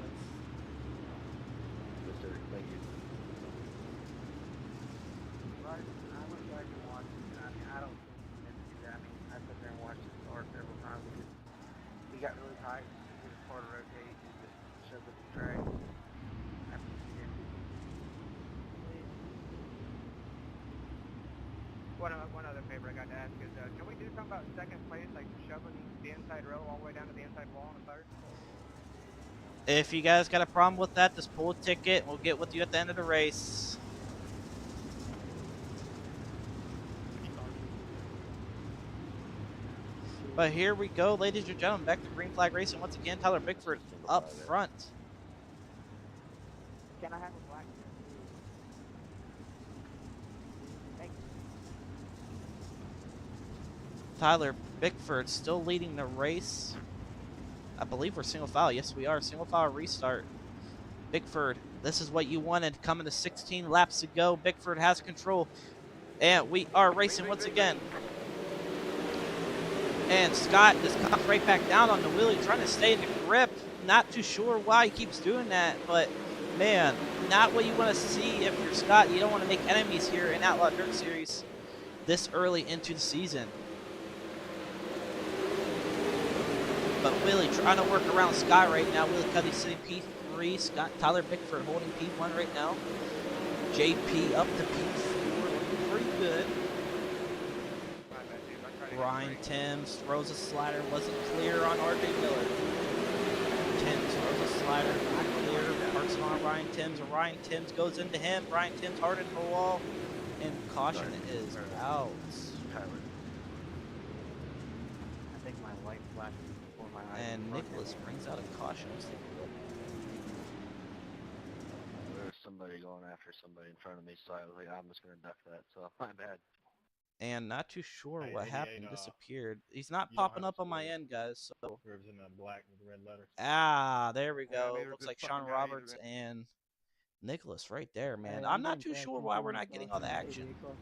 One other favor I got to ask is, can we do something about second place, like shoving the inside rail all the way down to the inside wall on the third? If you guys got a problem with that, just pull a ticket. We'll get with you at the end of the race. But here we go, ladies and gentlemen, back to green flag racing once again. Tyler Bickford up front. Can I have a black shirt, please? Thank you. Tyler Bickford still leading the race. I believe we're single file. Yes, we are. Single file restart. Bickford, this is what you wanted. Coming to 16 laps to go. Bickford has control. And we are racing once again. And Scott just comes right back down on the wheelie, trying to stay in the grip. Not too sure why he keeps doing that, but man, not what you want to see if you're Scott. You don't want to make enemies here in Outlaw Dirt Series this early into the season. But Willie trying to work around Scott right now. Willie Cuddy sitting P3. Scott Tyler Bickford holding P1 right now. JP up to P4, looking pretty good. Ryan Timms throws a slider, wasn't clear on RJ Miller. Timms throws a slider, not clear, parks it on Ryan Timms, and Ryan Timms goes into him. Ryan Timms hard into the wall, and caution is out. I think my light flashes before my eyes. And Nicholas brings out a caution. There's somebody going after somebody in front of me, so I was like, I'm just gonna duck that. So my bad. And not too sure what happened. Disappeared. He's not you don't popping have up on my end, guys. So Rivers in black with red letters. ah, there we Yeah, go. neither Looks this like fucking Sean guy Roberts either. and Nicholas right there, man. Hey, I'm not getting too fast sure and why we're furious not getting off all the my action. vehicle.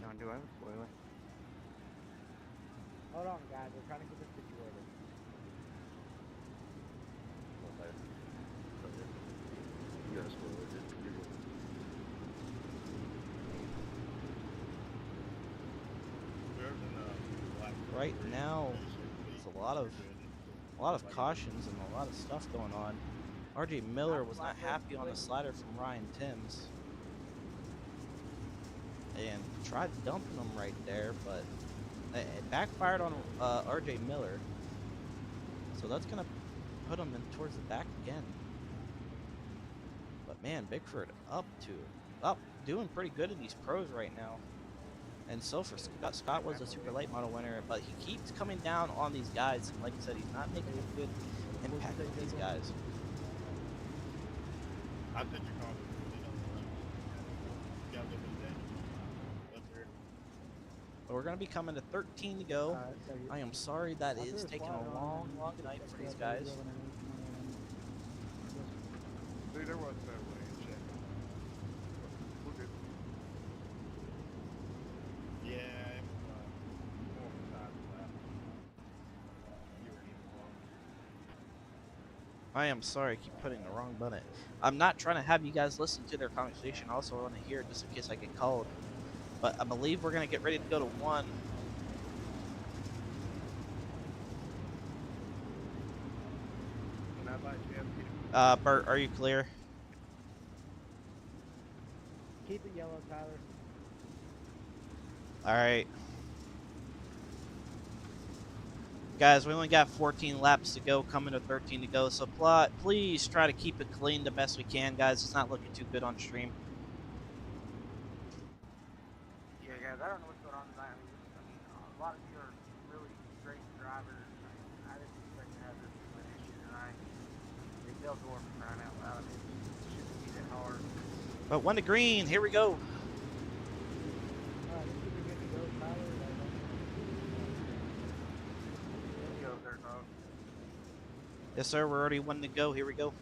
Sean, do I have a spoiler? Hold on, guys. We're trying to get this situated. You got a spoiler, dude. You're good. Rivers in black. Right now, there's a lot of cautions and a lot of stuff going on. RJ Miller was not happy on the slider from Ryan Timms. And tried dumping him right there, but it backfired on RJ Miller. So that's going to put him in towards the back again. But man, Bickford up, doing pretty good in these pros right now. And so for Scott, Scott was a super late model winner, but he keeps coming down on these guys. And like I said, he's not making a good impact with these guys. I think you're calling it. You gotta get this day. That's weird. But we're going to be coming to 13 to go. I am sorry that is taking a long, long night for these guys. Dude, there was no way in check. We're good. Yeah, it was more besides that. You were even wrong. I am sorry, I keep putting the wrong button. I'm not trying to have you guys listen to their conversation. I also want to hear it just in case I get called. But I believe we're going to get ready to go to 1. And I'd like to have Bert, are you clear? Keep it yellow, Tyler. All right. Guys, we only got 14 laps to go, coming to 13 to go. So please try to keep it clean the best we can, guys. It's not looking too good on stream. Yeah, guys, I don't know what's going on tonight. I mean, a lot of you are really great drivers. I didn't expect to have this big of an issue tonight. It's Eldora for crying out loud. I mean, it shouldn't be that hard. But 1 to green. Here we go. Alright, this is good to go, Tyler. Let's go, Dirt Dog. Yes, sir. We're already 1 to go. Here we go.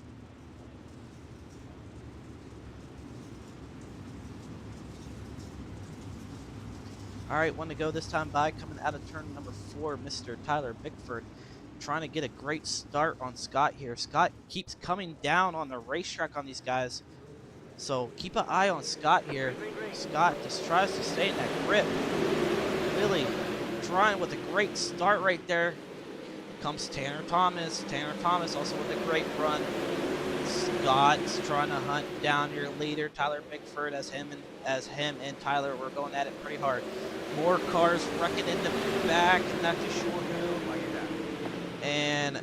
All right, 1 to go this time by. Coming out of turn number 4, Mr. Tyler Bickford. Trying to get a great start on Scott here. Scott keeps coming down on the racetrack on these guys. So keep an eye on Scott here. Scott just tries to stay in that grip. Really trying with a great start right there. Comes Tanner Thomas. Tanner Thomas also with a great run. Scott's trying to hunt down your leader, Tyler Bickford, as him and Tyler were going at it pretty hard. More cars wrecking in the back, not too sure who. And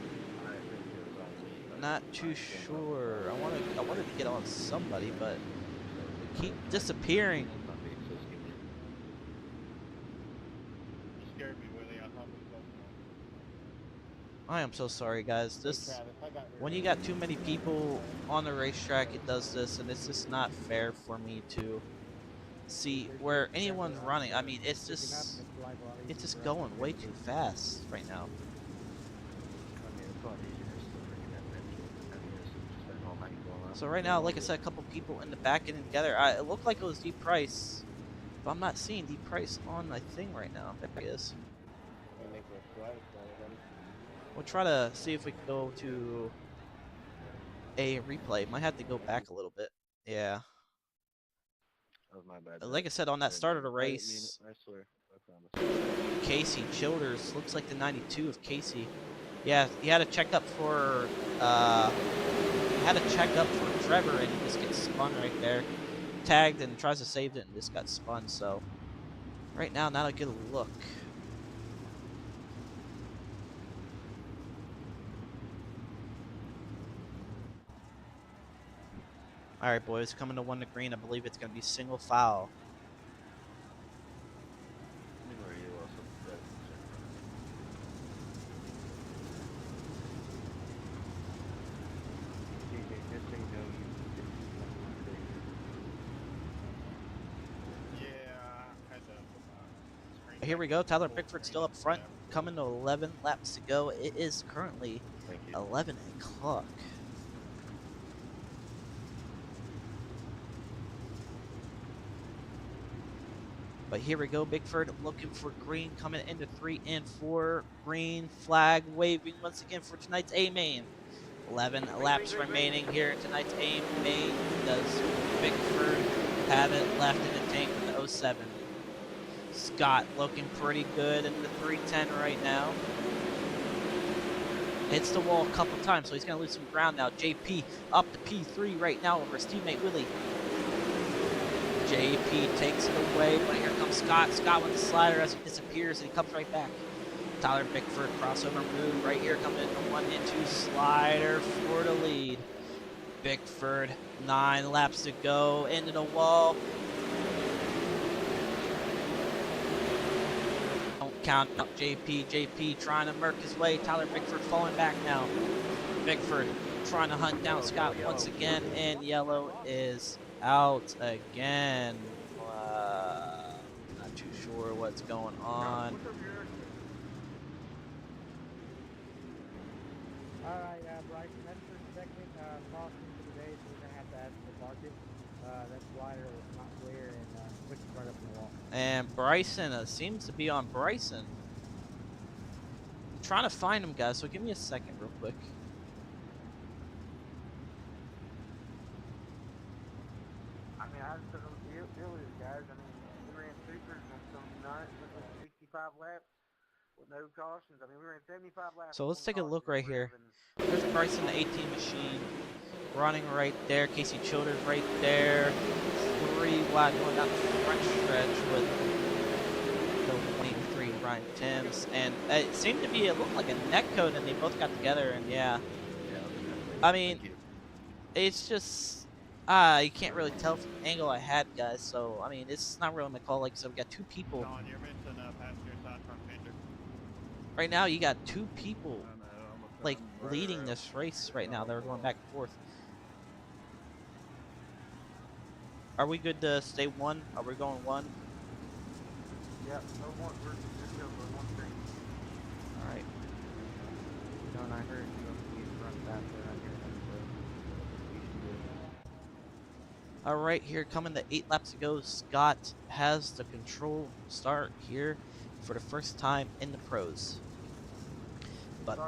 not too sure. I wanted to get on somebody, but they keep disappearing. You scared me, Willie. I thought we were both I am so sorry, guys. This, when you got too many people on the racetrack, it does this, and it's just not fair for me to see where anyone's running. I mean, it's just going way too fast right now. So right now, like I said, a couple people in the back getting together. It looked like it was D Price, but I'm not seeing D Price on my thing right now. There he is. We'll try to see if we can go to a replay. Might have to go back a little bit. Yeah. That was my bad. Like I said, on that start of the race, I swear. I promise. Casey Childers looks like the 92 of Casey. Yeah, he had a checkup for Trevor, and he just gets spun right there. Tagged and tries to save it and just got spun. So right now, not a good look. All right, boys, coming to 1 to green. I believe it's going to be single foul. Here we go. Tyler Bickford still up front, coming to 11 laps to go. It is currently 11 o'clock. But here we go, Bickford looking for green, coming into 3 and 4. Green flag waving once again for tonight's A main. 11 laps remaining here in tonight's A main. Does Bickford have it left in the tank with the 07? Scott looking pretty good in the 310 right now. Hits the wall a couple times, so he's going to lose some ground now. JP up to P3 right now over his teammate Willie. JP takes it away, but here comes Scott. Scott with the slider as he disappears, and he comes right back. Tyler Bickford crossover move right here, coming into 1 and 2 slider for the lead. Bickford, 9 laps to go, into the wall. Don't count out JP. JP trying to murk his way. Tyler Bickford falling back now. Bickford trying to hunt down Scott once again, and yellow is out again. Not too sure what's going on. Alright, Bryson, that's for second caution for today, so we're going to have to ask the market. That slider was not clear and pushed right up in the wall. And Bryson seems to be on Bryson. I'm trying to find him, guys, so give me a second real quick. I mean, I just don't deal with these guys. I mean, we ran supers on some nights with 65 laps with no cautions. I mean, we ran 75 laps. So let's take a look right here. There's Bryson, the 18 machine, running right there. Casey Childers right there. 3 wide going down the front stretch with the 23 Ryan Timms. And it seemed to be, it looked like a neck code, and they both got together, and yeah. I mean, it's just, you can't really tell from the angle I had, guys. So, I mean, it's not really my call. Like I said, we got 2 people. Colin, you're missing passenger side front fender. Right now, you got 2 people, like, leading this race right now. They're going back and forth. Are we good to stay 1? Are we going 1? Yeah, no more. We're just going for 1 green. All right. No, and I heard you run faster out here. All right, here coming the 8 laps to go. Scott has the control start here for the first time in the pros. But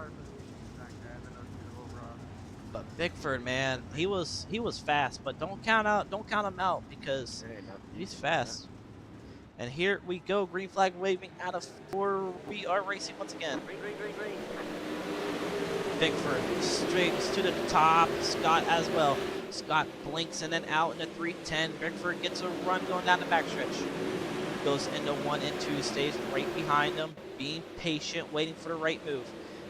Bickford, man, he was fast, but don't count him out because he's fast. And here we go, green flag waving out of 4. We are racing once again. Green, green, green, green. Bickford straight to the top. Scott as well. Scott blinks and then out in the 310. Bickford gets a run going down the backstretch. Goes into 1 and 2, stays right behind him, being patient, waiting for the right move.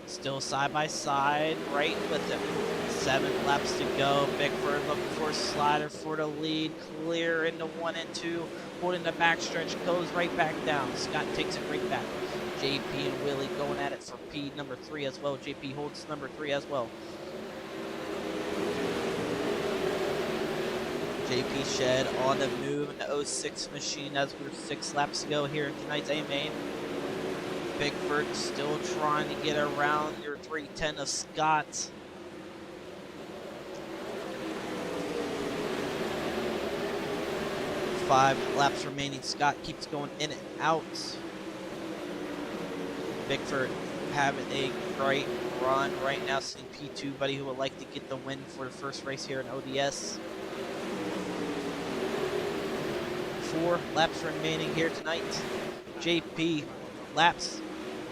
Still side by side, right with him. 7 laps to go. Bickford looking for a slider for the lead. Clear into 1 and 2, holding the backstretch, goes right back down. Scott takes it right back. JP and Willie going at it for P number 3 as well. JP holds number 3 as well. JP Shed on the move in the 06 machine as we're 6 laps to go here in tonight's A main. Bickford still trying to get around your 310 of Scott. Five laps remaining. Scott keeps going in and out. Bickford having a great run right now, sitting P2, buddy, who would like to get the win for the first race here in ODS. 4 laps remaining here tonight. JP laps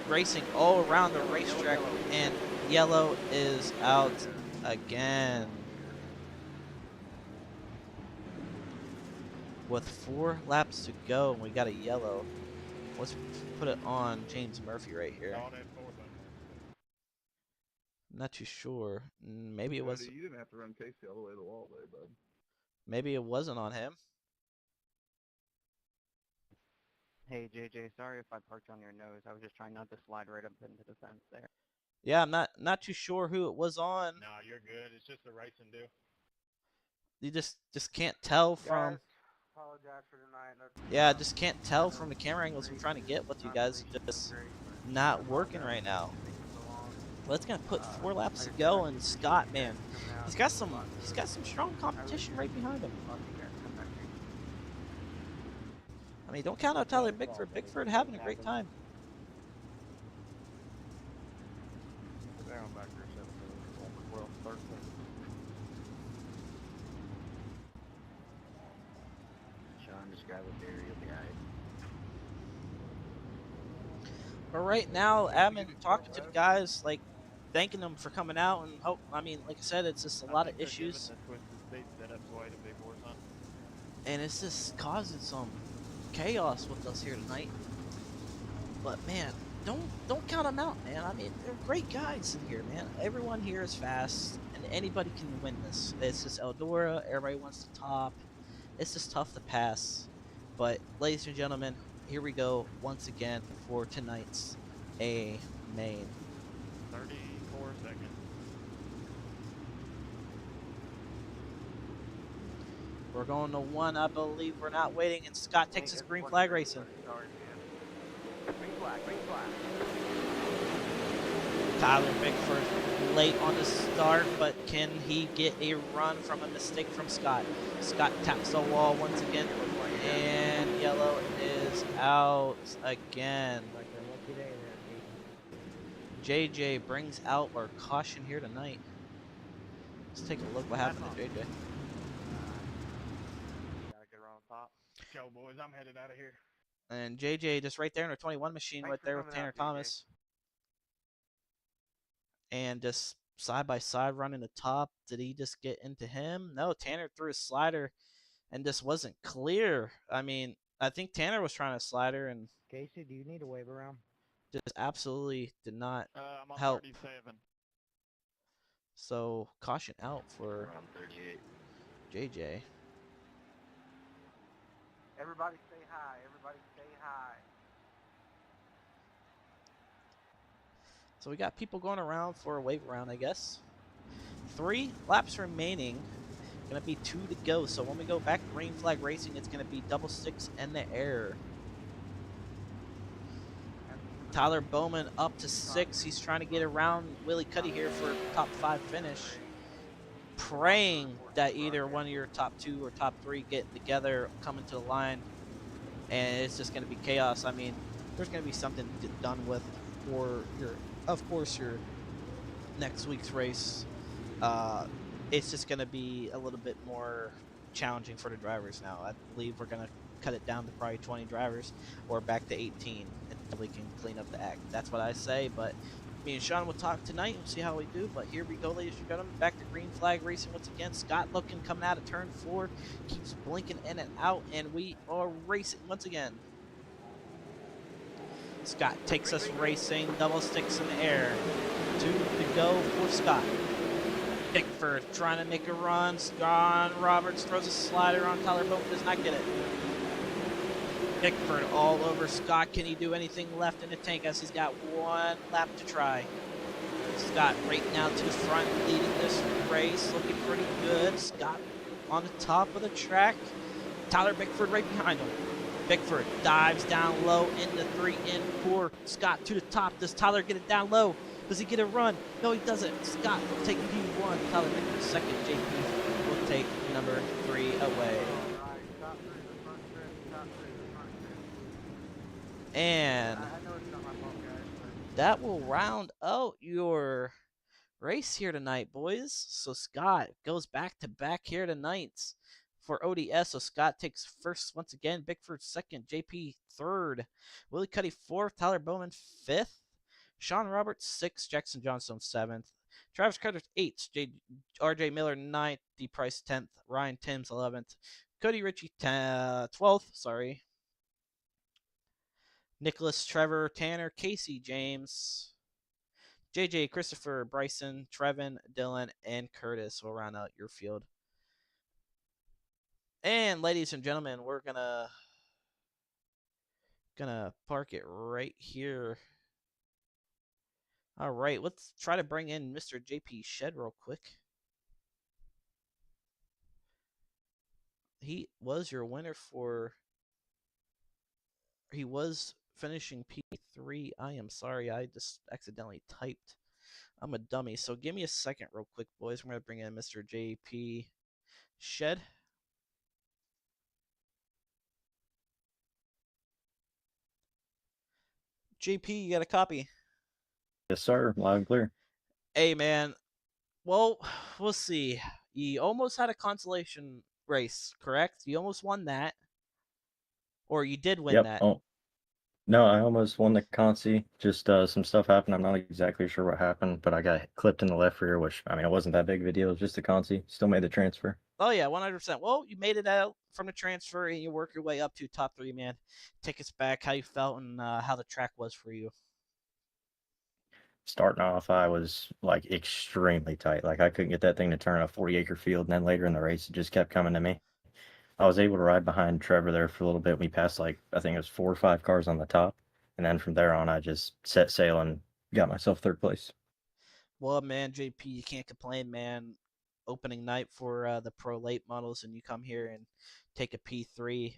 racing all around the racetrack, and yellow is out again. With 4 laps to go, and we got a yellow. Let's put it on James Murphy right here. I'm not too sure. Maybe it was. You didn't have to run Casey all the way to the wall there, bud. Maybe it wasn't on him. Hey JJ, sorry if I parked on your nose. I was just trying not to slide right up into the fence there. Yeah, I'm not too sure who it was on. No, you're good. It's just a racing deal. You just can't tell from. Guys, apologize for tonight. Yeah, just can't tell from the camera angles I'm trying to get with you guys. Just not working right now. Well, it's gonna put 4 laps to go, and Scott, man, he's got some strong competition right behind him. I mean, don't count out Tyler Bickford. Bickford having a great time. Sean, just grab a beer, you'll be alright. But right now, admin talking to the guys, like thanking them for coming out, and hope. I mean, like I said, it's just a lot of issues, and it's just causing some chaos with us here tonight. But man, don't count them out, man. I mean, they're great guys in here, man. Everyone here is fast, and anybody can win this. It's just Eldora. Everybody wants to top. It's just tough to pass. But ladies and gentlemen, here we go once again for tonight's A main. 34 seconds. We're going to 1, I believe. We're not waiting, and Scott takes his green flag racing. Green flag. Tyler Bickford late on the start, but can he get a run from a mistake from Scott? Scott taps the wall once again, and yellow is out again. JJ brings out our caution here tonight. Let's take a look what happened to JJ. Gotta get around top. Let's go, boys. I'm headed out of here. And JJ just right there in our 21 machine, right there with Tanner Thomas. And just side by side running the top. Did he just get into him? No, Tanner threw a slider and just wasn't clear. I mean, I think Tanner was trying to slider and Casey, do you need a wave around? just absolutely did not I'm on help. 37. So caution out for Around 38. JJ. Everybody stay high. Everybody stay high. So we got people going around for a wave around, I guess. 3 laps remaining. Gonna be 2 to go. So when we go back to green flag racing, it's gonna be double sticks in the air. Tyler Bowman up to 6. He's trying to get around Willie Cuddy here for a top 5 finish. Praying that either one of your top 2 or top 3 get together, coming to the line, and it's just going to be chaos. I mean, there's going to be something done with for your, of course, your next week's race. It's just going to be a little bit more challenging for the drivers now. I believe we're going to cut it down to probably 20 drivers or back to 18 until we can clean up the act. That's what I say, but Me and Sean will talk tonight. We'll see how we do. But here we go, ladies and gentlemen. Back to green flag racing once again. Scott looking coming out of turn 4. Keeps blinking in and out. And we are racing once again. Scott takes us racing. Double sticks in the air. 2 to go for Scott. Bickford trying to make a run. John Roberts throws a slider on Tyler Bowman. Does not get it. Bickford all over Scott. Can he do anything left in the tank as he's got 1 lap to try? Scott right now to the front, leading this race, looking pretty good. Scott on the top of the track. Tyler Bickford right behind him. Bickford dives down low into 3 and 4. Scott to the top. Does Tyler get it down low? Does he get a run? No, he doesn't. Scott will take P1. Tyler Bickford second. JP will take number 3 away. And that will round out your race here tonight, boys. So Scott goes back to back here tonight for ODS. So Scott takes first once again. Bickford second. JP third. Willie Cuddy fourth. Tyler Bowman fifth. Sean Roberts sixth. Jackson Johnstone seventh. Travis Carter eighth. RJ Miller ninth. D Price 10th. Ryan Timms 11th. Cody Ritchie 12th. Sorry. Nicholas, Trevor, Tanner, Casey, James, JJ, Christopher, Bryson, Trevin, Dylan, and Curtis will round out your field. And ladies and gentlemen, we're gonna park it right here. All right, let's try to bring in Mr. JP Shed real quick. He was your winner for. He was finishing P3. I am sorry, I just accidentally typed. I'm a dummy. So give me a second real quick, boys. We're going to bring in Mr. JP Shed. JP, you got a copy? Yes, sir. Loud and clear. Hey, man. Well, we'll see. You almost had a consolation race, correct? You almost won that. Or you did win that. Oh, no, I almost won the consi. Just some stuff happened. I'm not exactly sure what happened, but I got clipped in the left rear, which, I mean, it wasn't that big of a deal. It was just a consi. Still made the transfer. Oh, yeah, 100%. Well, you made it out from the transfer, and you work your way up to top 3, man. Take us back, how you felt, and how the track was for you. Starting off, I was, like, extremely tight. Like, I couldn't get that thing to turn a 40-acre field, and then later in the race, it just kept coming to me. I was able to ride behind Trevor there for a little bit. We passed, like, I think it was 4 or 5 cars on the top. And then from there on, I just set sail and got myself third place. Well, man, JP, you can't complain, man. Opening night for the Pro Late models, and you come here and take a P3.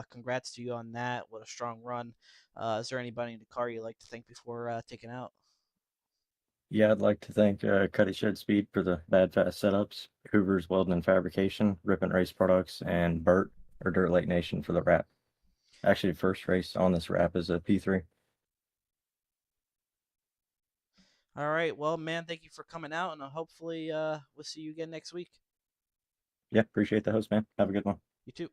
Congrats to you on that. What a strong run. Is there anybody in the car you'd like to thank before taking out? Yeah, I'd like to thank Cuddy Shed Speed for the bad fast setups, Hoover's Welding and Fabrication, Rip and Race Products, and Burt or Dirt Lake Nation for the wrap. Actually, the first race on this wrap is a P3. All right. Well, man, thank you for coming out, and hopefully we'll see you again next week. Yeah, appreciate the host, man. Have a good one. You too.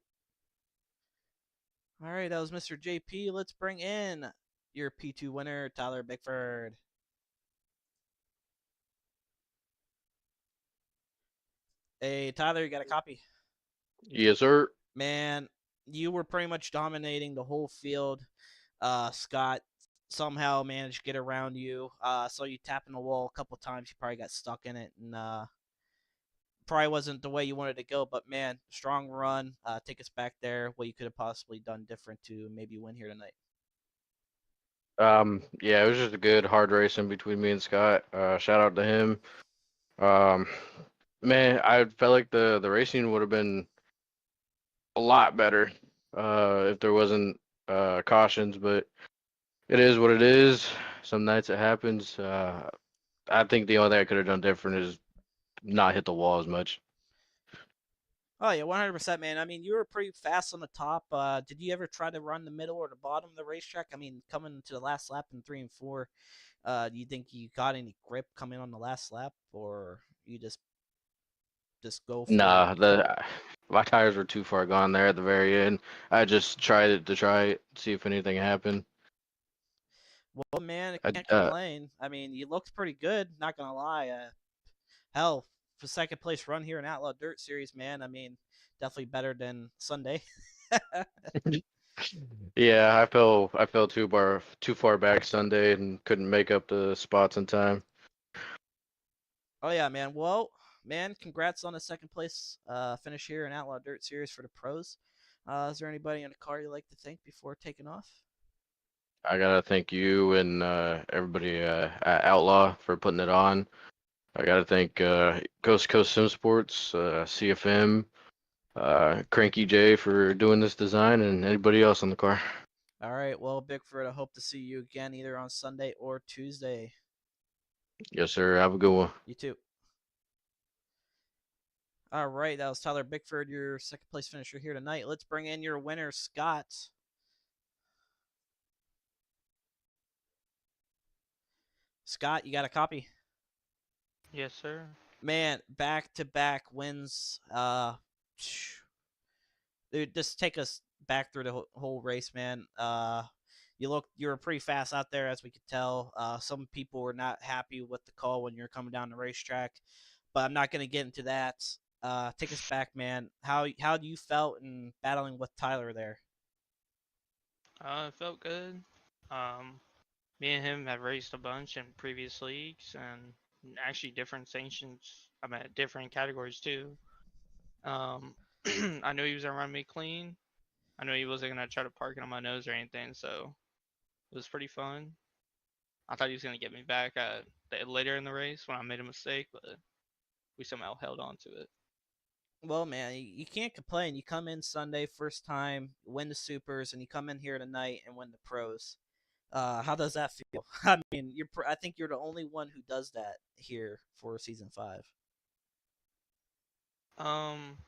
All right, that was Mr. JP. Let's bring in your P2 winner, Tyler Bickford. Hey, Tyler, you got a copy? Yes, sir. Man, you were pretty much dominating the whole field. Scott somehow managed to get around you. Saw you tapping the wall a couple times. You probably got stuck in it, and probably wasn't the way you wanted to go. But man, strong run. Take us back there. What you could have possibly done different to maybe win here tonight. Yeah, it was just a good hard race in between me and Scott. Shout out to him. Man, I felt like the racing would have been a lot better if there wasn't cautions, but it is what it is. Some nights it happens. I think the only thing I could have done different is not hit the wall as much. Oh yeah, 100%, man. I mean, you were pretty fast on the top. Did you ever try to run the middle or the bottom of the racetrack? I mean, coming to the last lap in 3 and 4, do you think you got any grip coming on the last lap, or you just go for Nah, it? my tires were too far gone there at the very end. I just tried to see if anything happened. Well, man, I I, can't complain. I mean, you looked pretty good. Not gonna lie. Hell, for second place run here in Outlaw Dirt Series, man. I mean, definitely better than Sunday. yeah, I fell too far back Sunday and couldn't make up the spots in time. Oh yeah, man. Well, man, congrats on a second place finish here in Outlaw Dirt Series for the pros. Is there anybody in the car you'd like to thank before taking off? I gotta thank you and everybody at Outlaw for putting it on. I gotta thank Coast to Coast Sim Sports, CFM, Cranky J for doing this design, and anybody else on the car. All right. Well, Bigford, I hope to see you again either on Sunday or Tuesday. Yes, sir. Have a good one. You too. All right. That was Tyler Bickford, your second place finisher here tonight. Let's bring in your winner, Scott. Scott, you got a copy? Yes, sir. Man, back-to-back wins. Dude, just take us back through the whole race, man. You were pretty fast out there, as we could tell. Some people were not happy with the call when you're coming down the racetrack, but I'm not going to get into that. Take us back, man. How you felt in battling with Tyler there? It felt good. Me and him have raced a bunch in previous leagues and actually different sanctions. I mean, different categories too. I knew he was gonna run me clean. I knew he wasn't gonna try to park it on my nose or anything, so it was pretty fun. I thought he was gonna get me back later in the race when I made a mistake, but we somehow held on to it. Well, man, you can't complain. You come in Sunday, first time, win the supers, and you come in here tonight and win the pros. How does that feel? I mean, I think you're the only one who does that here for season 5. Um,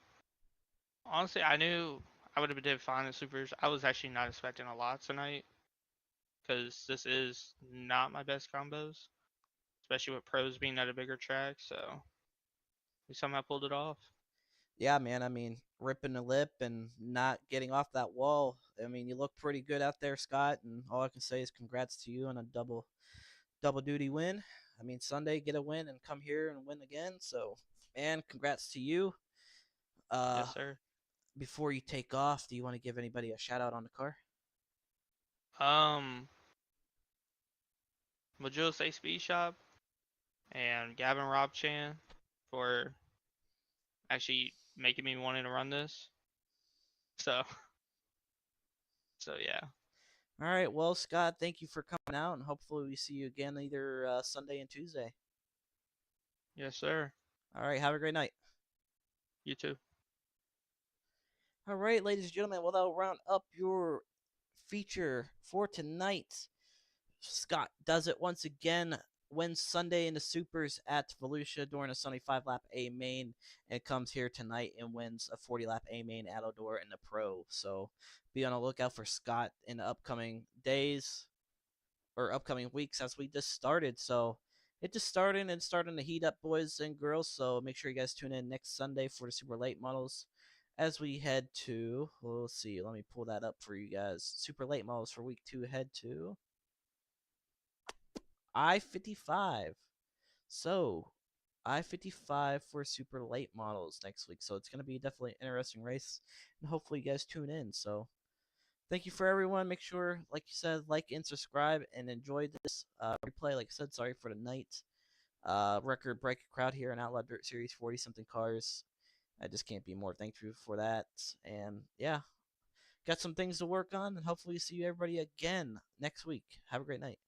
Honestly, I knew I would have did fine in supers. I was actually not expecting a lot tonight because this is not my best combos, especially with pros being at a bigger track. So we somehow pulled it off. Yeah, man. I mean, ripping the lip and not getting off that wall. I mean, you look pretty good out there, Scott. And all I can say is congrats to you on a double duty win. I mean, Sunday get a win and come here and win again. So, man, congrats to you. Yes, sir. Before you take off, do you want to give anybody a shout out on the car? Majula Say Speed Shop and Gavin Rob Chan for actually making me wanting to run this. So yeah. All right. Well, Scott, thank you for coming out, and hopefully we see you again either Sunday and Tuesday. Yes, sir. All right. Have a great night. You too. All right, ladies and gentlemen. Well, that'll round up your feature for tonight. Scott does it once again. Wins Sunday in the Supers at Volusia during a Sunday 5-lap A main, and comes here tonight and wins a 40-lap A main at Eldora in the Pro. So be on the lookout for Scott in the upcoming days or upcoming weeks as we just started. So it just started and starting to heat up, boys and girls. So make sure you guys tune in next Sunday for the super late models as we head to, well, let's see, let me pull that up for you guys. Super late models for week 2 head to I-55. So I-55 for super late models next week. So it's going to be definitely an interesting race, and hopefully you guys tune in. So thank you for everyone. Make sure, like you said, like and subscribe and enjoy this replay. Like I said, sorry for the night. Record breaking crowd here in Outlaw Dirt Series, 40 something cars. I just can't be more thankful for that. And yeah, got some things to work on, and hopefully see you everybody again next week. Have a great night.